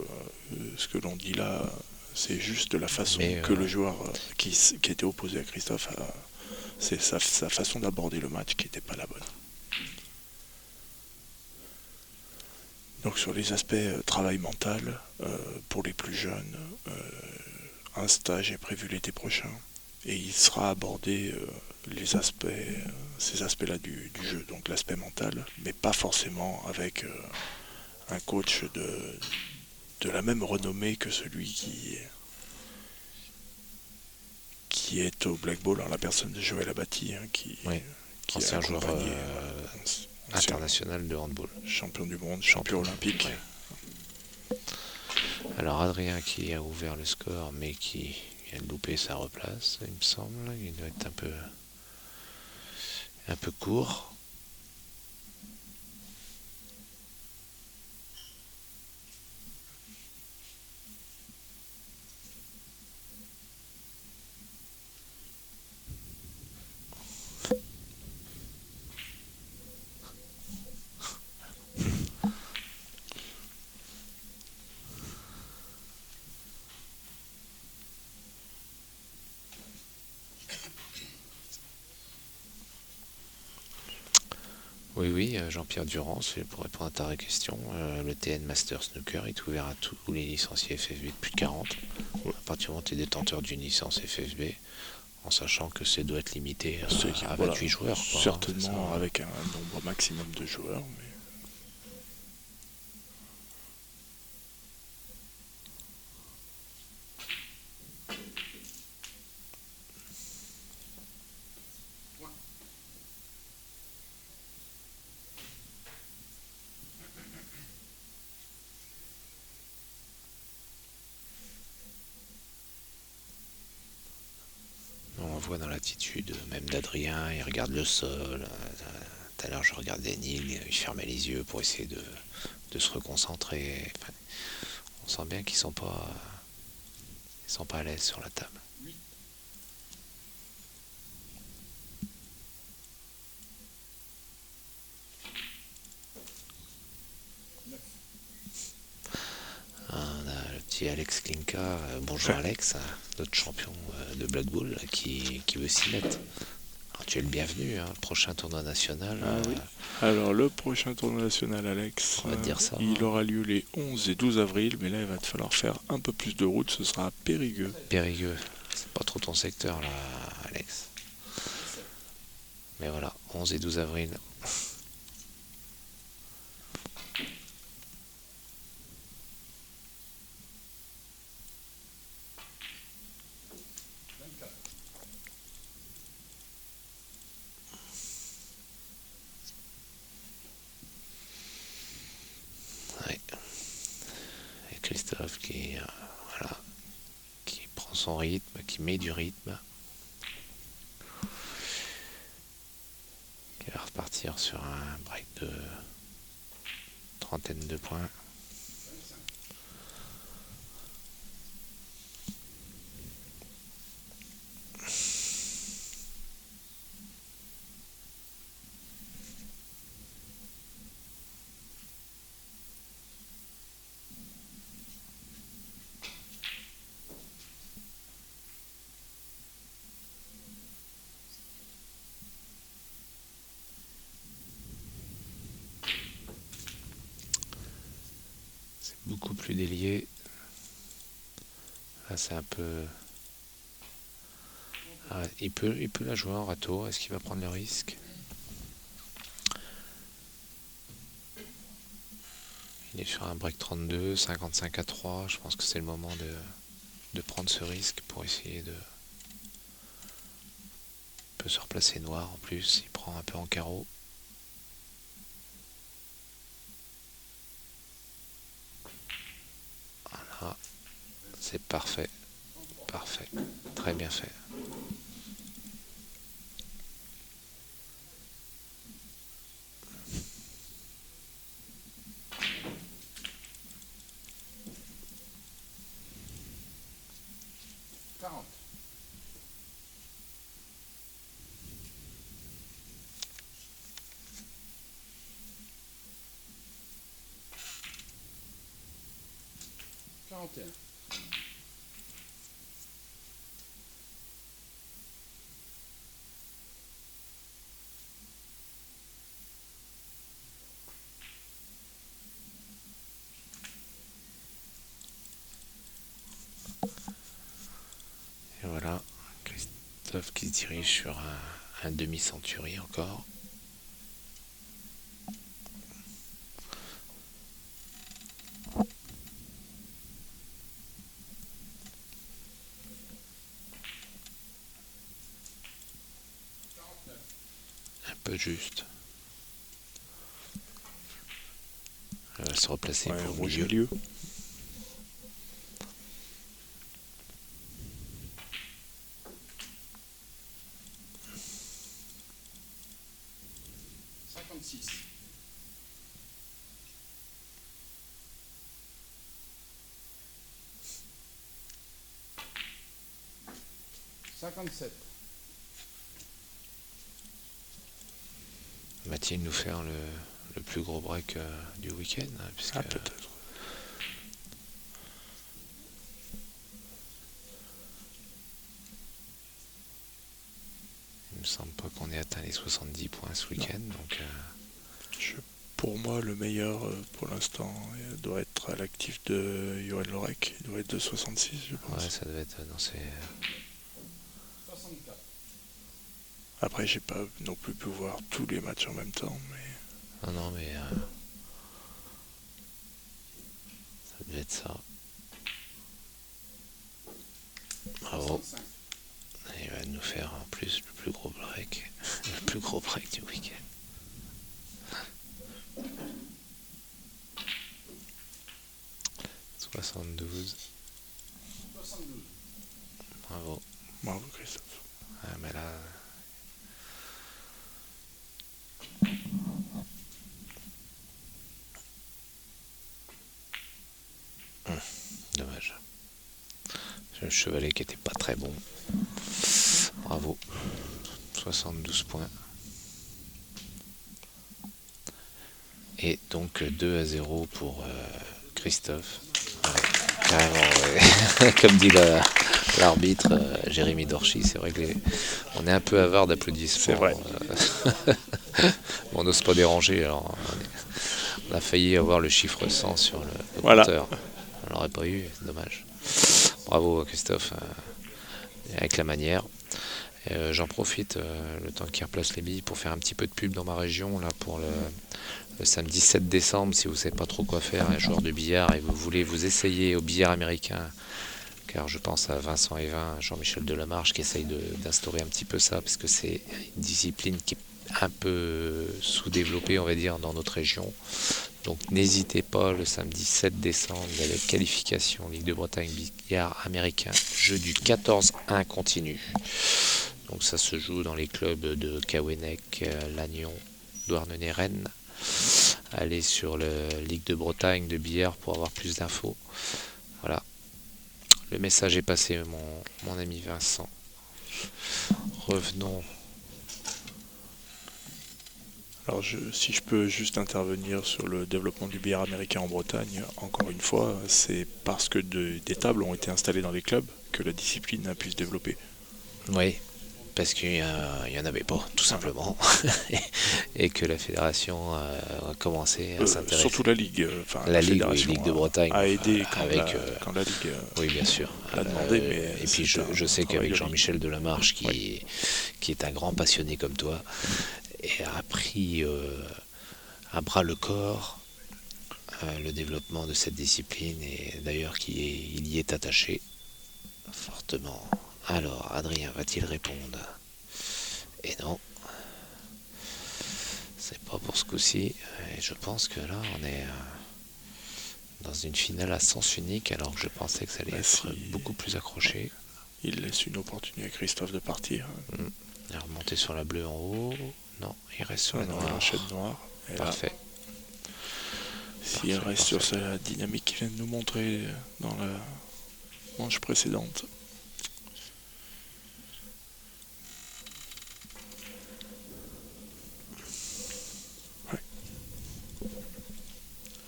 ce que l'on dit là, c'est juste la façon Mais, que le joueur qui était opposé à Christophe, c'est sa façon d'aborder le match qui n'était pas la bonne. Donc sur les aspects travail mental, pour les plus jeunes, un stage est prévu l'été prochain et il sera abordé ces aspects-là du jeu, donc l'aspect mental, mais pas forcément avec un coach de la même renommée que celui qui est au Black Ball, en la personne de Joël Abati, hein, qui Ancien a joueur accompagné international de handball. champion du monde, champion olympique. Ouais. Alors Adrien qui a ouvert le score mais qui vient de louper sa replace, il me semble. Il doit être un peu court. Oui, Jean-Pierre Durand, c'est pour répondre à ta question, le TN Master Snooker est ouvert à tous les licenciés FFB de plus de 40, à partir du moment où tu es détenteur d'une licence FFB, en sachant que ça doit être limité à 28 Voilà, joueurs. Quoi, certainement hein, avec un nombre maximum de joueurs. Mais... on voit dans l'attitude même d'Adrien, il regarde le sol. Tout à l'heure je regardais Neil, il fermait les yeux pour essayer de se reconcentrer. Enfin, on sent bien qu'ils sont pas à l'aise sur la table. On a le petit Alex Klinka, bonjour Alex, notre champion de Black Ball qui veut s'y mettre. Alors, tu es le bienvenu, hein, prochain tournoi national. oui. Alors le prochain tournoi national, Alex, On va te dire ça, il aura lieu les 11 et 12 avril, mais là il va te falloir faire un peu plus de route, ce sera à Périgueux. Périgueux, c'est pas trop ton secteur là, Alex. Mais voilà, 11 11 et 12 avril. Ouais. Et Christophe voilà, qui prend son rythme, qui met du rythme. Qui va repartir sur un break de trentaine de points. Beaucoup plus délié. Là c'est un peu... Ah, il peut la jouer en râteau. Est-ce qu'il va prendre le risque? Il est sur un break 32, 55 à 3. Je pense que c'est le moment de prendre ce risque pour essayer de... Il peut se replacer noir en plus. Il prend un peu en carreau. Voilà. C'est parfait. Parfait. Très bien fait. Et voilà, Christophe qui se dirige sur un demi-centurie encore. Un peu juste. Elle va se replacer Ouais, pour le rouge milieu. milieu. Va-t-il nous faire le plus gros break du week-end, hein, puisque Ah, peut-être. il me semble pas qu'on ait atteint les 70 points ce week-end, donc Pour moi, le meilleur pour l'instant doit être à l'actif de Johan Lorek. Il doit être de 66, je pense. ouais, ça doit être dans ces... Après, j'ai pas non plus pu voir tous les matchs en même temps, mais Non, mais ça devait être ça. Bravo. Et il va nous faire en plus le plus gros break. Le plus gros break du week-end. « 72. Bravo. bravo Christophe. Ah, mais là... Dommage. Le chevalet qui était pas très bon. Bravo. 72 points. Et donc 2-0 pour Christophe. Ouais, carrément, ouais. Comme dit l'arbitre, Jérémy Dorchy, c'est vrai que on est un peu avare d'applaudissements. C'est vrai. On n'ose pas déranger, alors on a failli avoir le chiffre 100 sur le Voilà. compteur. On l'aurait pas eu, c'est dommage. Bravo Christophe, avec la manière. J'en profite le temps qu'ils replacent les billes pour faire un petit peu de pub dans ma région là pour le samedi 7 décembre. Si vous ne savez pas trop quoi faire, un joueur de billard et vous voulez vous essayer au billard américain, car je pense à Vincent Evin, Jean-Michel Delamarche qui essaye d'instaurer un petit peu ça parce que c'est une discipline qui est un peu sous-développée, on va dire, dans notre région. Donc n'hésitez pas, le samedi 7 décembre, il y a la qualification Ligue de Bretagne billard américain, jeu du 14-1 continu. Donc ça se joue dans les clubs de Caouenec, Lannion, Douarnenez, Rennes. Allez sur le Ligue de Bretagne de billard pour avoir plus d'infos. Voilà. Le message est passé, mon ami Vincent. Revenons. Alors si je peux juste intervenir sur le développement du billard américain en Bretagne, encore une fois, c'est parce que des tables ont été installées dans les clubs que la discipline a pu se développer. Oui, parce qu'il n'y en avait pas, tout simplement. Et que la fédération a commencé à s'intéresser. Surtout la Ligue, la Ligue, oui, fédération Ligue de Bretagne. a aidé quand, avec, quand la Ligue oui, bien sûr. l'a demandé. Mais et puis je sais qu'avec Jean-Michel Delamarche, qui est un grand passionné comme toi, et a pris à bras le corps le développement de cette discipline, et d'ailleurs il y est attaché fortement. Alors, Adrien va-t-il répondre? Et non, c'est pas pour ce coup-ci. Et je pense que là, on est dans une finale à sens unique, alors que je pensais que ça allait être beaucoup plus accroché. Il laisse une opportunité à Christophe de partir. Il est remonté sur la bleue en haut. Non, il reste sur la noire. Noire. Parfait. S'il reste sur sa dynamique qu'il vient de nous montrer dans la manche précédente.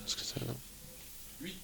Est-ce que ça va? Oui.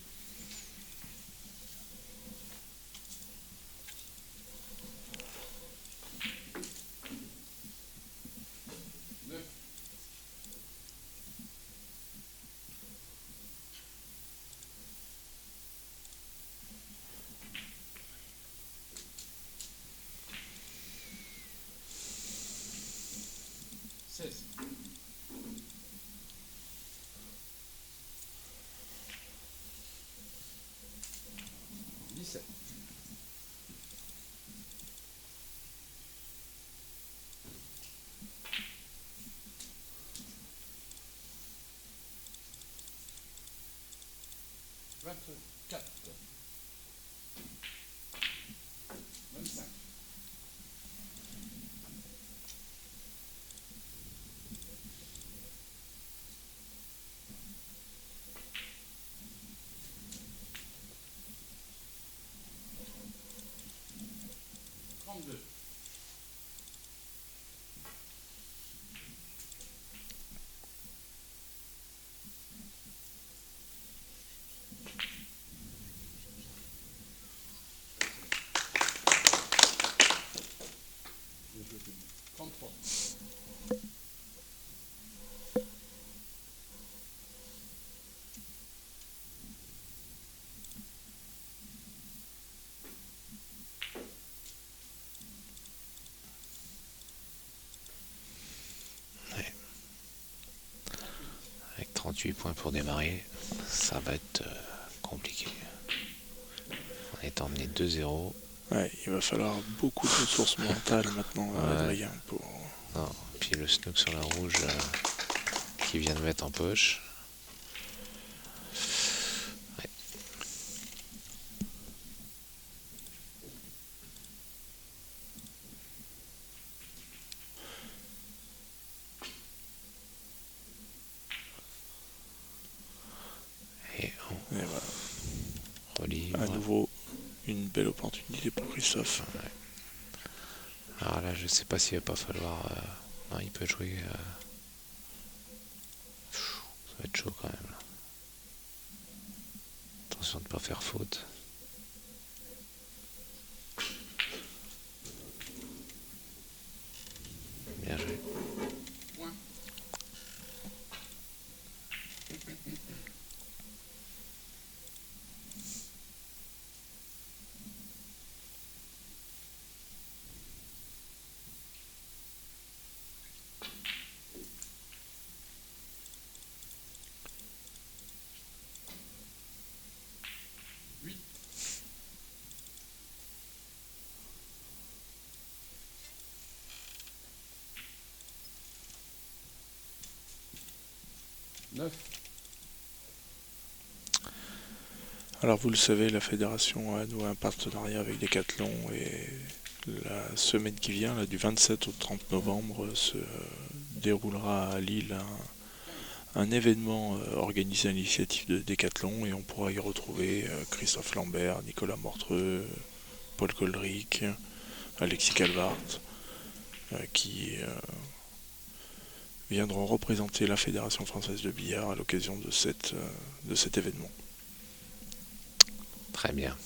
Avec 38 points pour démarrer, ça va être compliqué. On est emmené 2-0. Ouais, il va falloir beaucoup de ressources mentales maintenant, Adrien. Non, puis le snook sur la rouge qui vient de mettre en poche. Ouais. Et on relivre. À nouveau, une belle opportunité pour Christophe. Ouais. Alors là, je sais pas s'il va pas falloir. Non, il peut jouer. Ça va être chaud quand même. Attention de ne pas faire faute. Bien joué. Alors vous le savez, la fédération a noué un partenariat avec Decathlon et la semaine qui vient, là, du 27 au 30 novembre, se déroulera à Lille un événement organisé à l'initiative de Decathlon et on pourra y retrouver Christophe Lambert, Nicolas Mortreux, Paul Koldrick, Alexis Calvart, qui viendront représenter la Fédération française de billard à l'occasion de cet événement. Très bien.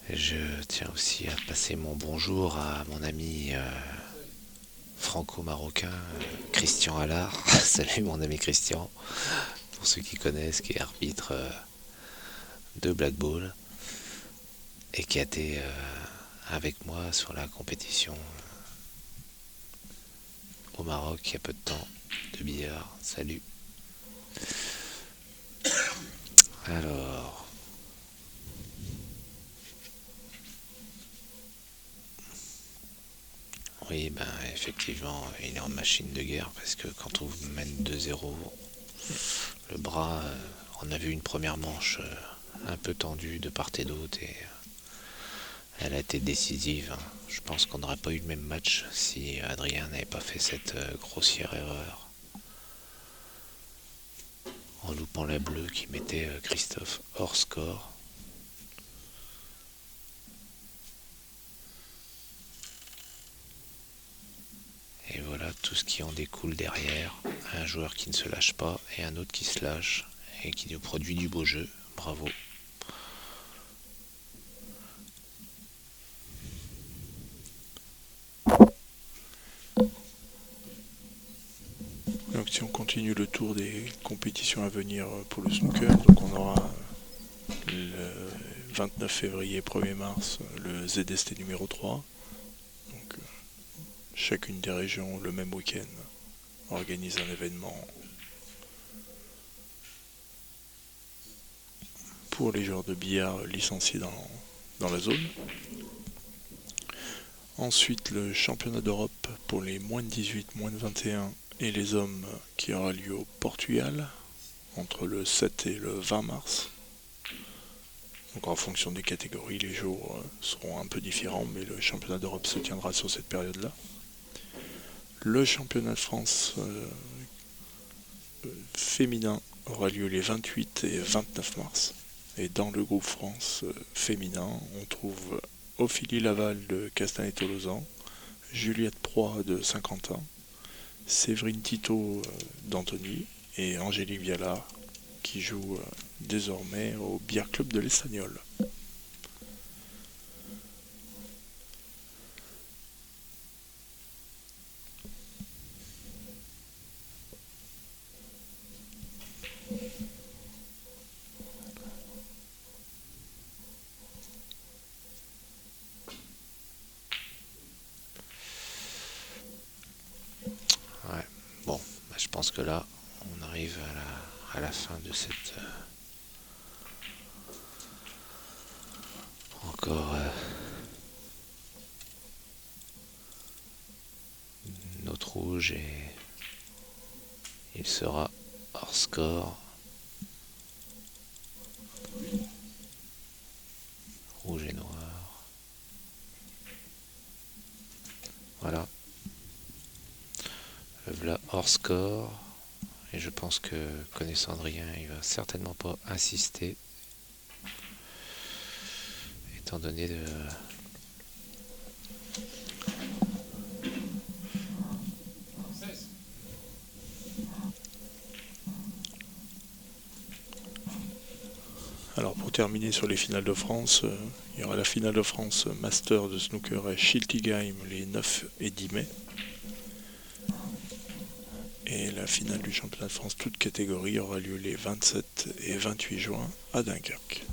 Je tiens aussi à passer mon bonjour à mon ami franco-marocain Christian Allard. Salut mon ami Christian, pour ceux qui connaissent, qui est arbitre de Black Ball et qui a été avec moi sur la compétition au Maroc il y a peu de temps de billard. Salut. Alors, oui, ben effectivement, il est en machine de guerre parce que quand on vous mène 2-0, le bras, on a vu une première manche un peu tendue de part et d'autre et elle a été décisive. Je pense qu'on n'aurait pas eu le même match si Adrien n'avait pas fait cette grossière erreur en loupant la bleue qui mettait Christophe hors score. Et voilà tout ce qui en découle derrière. Un joueur qui ne se lâche pas et un autre qui se lâche et qui nous produit du beau jeu. Bravo. Donc si on continue le tour des compétitions à venir pour le snooker, donc on aura le 29 février 1er mars le ZST numéro 3. Donc chacune des régions le même week-end organise un événement pour les joueurs de billard licenciés dans la zone. Ensuite le championnat d'Europe pour les moins de 18, moins de 21 et les hommes qui aura lieu au Portugal entre le 7 et le 20 mars. Donc en fonction des catégories, les jours seront un peu différents, mais le championnat d'Europe se tiendra sur cette période-là. Le championnat de France féminin aura lieu les 28 et 29 mars. Et dans le groupe France féminin, on trouve Ophélie Laval de Castanet-Tolosan, Juliette Proie de Saint-Quentin, Séverine Tito d'Antony et Angélique Viala qui joue désormais au Billard Club de l'Estagnol. Ouais. Bon, bah, je pense que là, on arrive à la fin de cette encore notre rouge et il sera hors score. Rouge et noir. Voilà. Le voilà hors score. Et je pense que, connaissant Adrien, il va certainement pas insister. Étant donné de... Alors pour terminer sur les finales de France, il y aura la finale de France Master de snooker à Schiltigheim les 9 et 10 mai. Et la finale du championnat de France toute catégorie aura lieu les 27 et 28 juin à Dunkerque.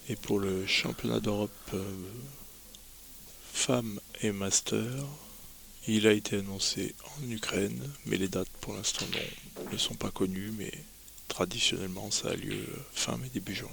Et pour le championnat d'Europe femmes et master, il a été annoncé en Ukraine, mais les dates pour l'instant ne sont pas connues, mais traditionnellement ça a lieu fin mai, début juin.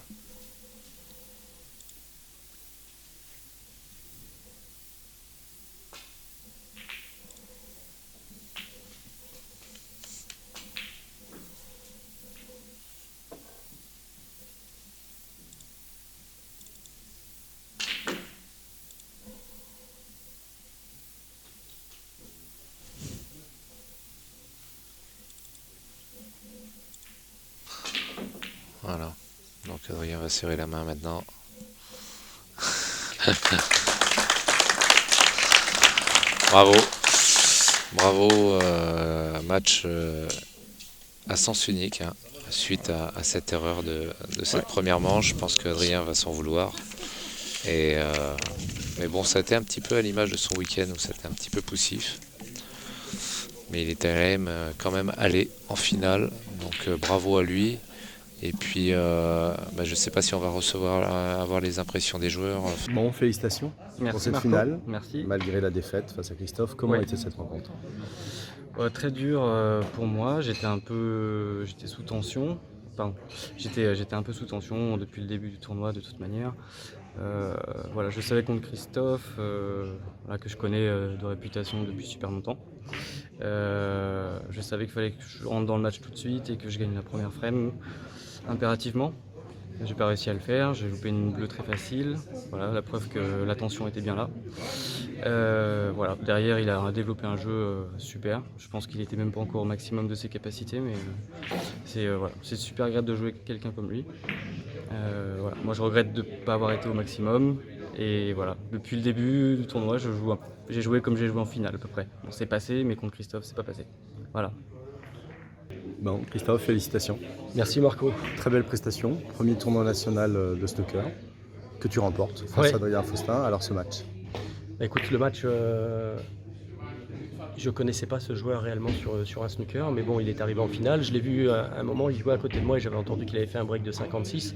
Voilà. Donc Adrien va serrer la main maintenant. Bravo. Bravo. Match à sens unique. Hein. Suite à cette erreur de cette première manche, je pense qu'Adrien va s'en vouloir. Mais bon, ça a été un petit peu à l'image de son week-end où c'était un petit peu poussif. Mais il était quand même allé en finale. Donc bravo à lui. Et puis, je ne sais pas si on va avoir les impressions des joueurs. Bon, félicitations pour cette Marco. finale. Merci. Malgré la défaite face à Christophe, comment était cette rencontre? Très dur pour moi. J'étais sous tension. Enfin, j'étais un peu sous tension depuis le début du tournoi de toute manière. Voilà, je savais contre Christophe, que je connais de réputation depuis super longtemps. Je savais qu'il fallait que je rentre dans le match tout de suite et que je gagne la première frame impérativement. J'ai pas réussi à le faire, j'ai loupé une bleue très facile. Voilà, la preuve que la tension était bien là. Voilà, derrière il a développé un jeu super. Je pense qu'il était même pas encore au maximum de ses capacités, mais c'est super agréable de jouer avec quelqu'un comme lui. Voilà. Moi je regrette de ne pas avoir été au maximum. Et voilà, depuis le début du tournoi, j'ai joué comme j'ai joué en finale à peu près. Bon, c'est passé, mais contre Christophe, c'est pas passé. Voilà. Bon, Christophe, félicitations. Merci Marco. Très belle prestation. Premier tournoi national de snooker que tu remportes face à Adrien Faustin. Alors ce match? Écoute, le match, je connaissais pas ce joueur réellement sur un snooker, mais bon, il est arrivé en finale. Je l'ai vu à un moment, il jouait à côté de moi et j'avais entendu qu'il avait fait un break de 56.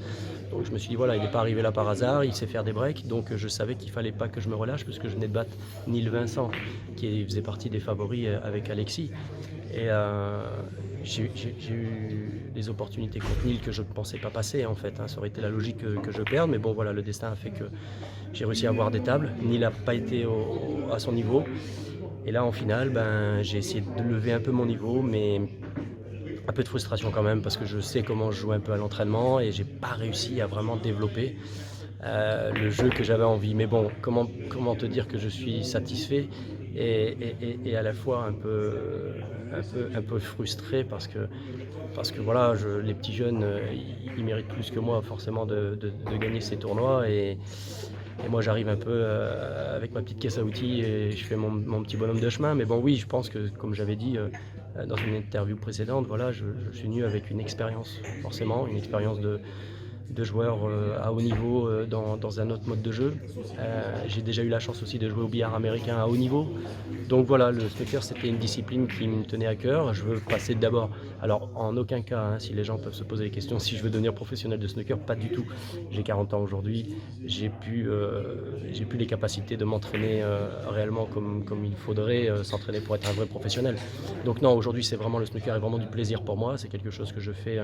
Donc je me suis dit, voilà, il n'est pas arrivé là par hasard, il sait faire des breaks. Donc je savais qu'il fallait pas que je me relâche parce que je venais de battre Neil Vincent, qui faisait partie des favoris avec Alexis. Et j'ai eu des opportunités contre Neil que je ne pensais pas passer en fait. Ça aurait été la logique que je perde, mais bon voilà, le destin a fait que j'ai réussi à avoir des tables. Neil n'a pas été à son niveau. Et là en finale, j'ai essayé de lever un peu mon niveau, mais un peu de frustration quand même parce que je sais comment je joue un peu à l'entraînement et j'ai pas réussi à vraiment développer le jeu que j'avais envie. Mais bon, comment te dire que je suis satisfait et à la fois un peu frustré parce que voilà, les petits jeunes, ils méritent plus que moi forcément de gagner ces tournois et moi j'arrive un peu avec ma petite caisse à outils et je fais mon petit bonhomme de chemin. Mais bon oui, je pense que comme j'avais dit dans une interview précédente, voilà, je suis venu avec une expérience, forcément, une expérience de joueur à haut niveau dans un autre mode de jeu. J'ai déjà eu la chance aussi de jouer au billard américain à haut niveau. Donc voilà, le snooker c'était une discipline qui me tenait à cœur. Je veux passer d'abord, alors en aucun cas, si les gens peuvent se poser des questions, si je veux devenir professionnel de snooker, pas du tout. J'ai 40 ans aujourd'hui, j'ai plus les capacités de m'entraîner réellement comme il faudrait s'entraîner pour être un vrai professionnel. Donc non, aujourd'hui c'est vraiment le snooker est vraiment du plaisir pour moi. C'est quelque chose que je fais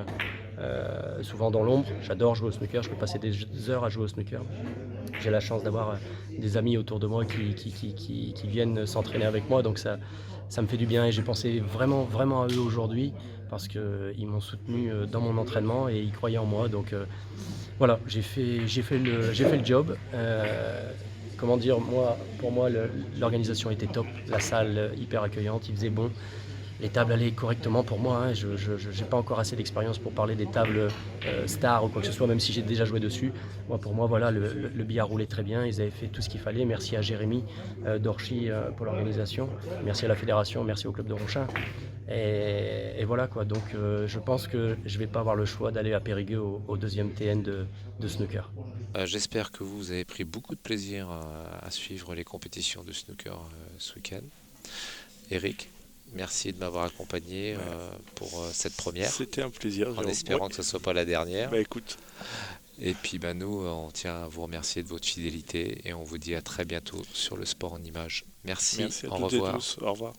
souvent dans l'ombre. J'adore jouer au snooker, je peux passer des heures à jouer au snooker. J'ai la chance d'avoir des amis autour de moi qui viennent s'entraîner avec moi, donc ça me fait du bien et j'ai pensé vraiment à eux aujourd'hui parce qu'ils m'ont soutenu dans mon entraînement et ils croyaient en moi. Donc voilà, j'ai fait le job. Comment dire, pour moi l'organisation était top, la salle hyper accueillante, il faisait bon. Les tables allaient correctement pour moi, je n'ai pas encore assez d'expérience pour parler des tables stars ou quoi que ce soit, même si j'ai déjà joué dessus. Pour moi, voilà, le billard roulait très bien, ils avaient fait tout ce qu'il fallait. Merci à Jérémy Dorchy pour l'organisation, merci à la fédération, merci au club de Ronchin. Et voilà quoi, donc je pense que je ne vais pas avoir le choix d'aller à Périgueux au deuxième TN de snooker. J'espère que vous avez pris beaucoup de plaisir à suivre les compétitions de snooker ce week-end. Eric, merci de m'avoir accompagné pour cette première. C'était un plaisir. En espérant que ce ne soit pas la dernière. Écoute. Et puis bah, nous, on tient à vous remercier de votre fidélité et on vous dit à très bientôt sur le sport en images. Merci, Merci à au toutes et revoir. tous. Au revoir.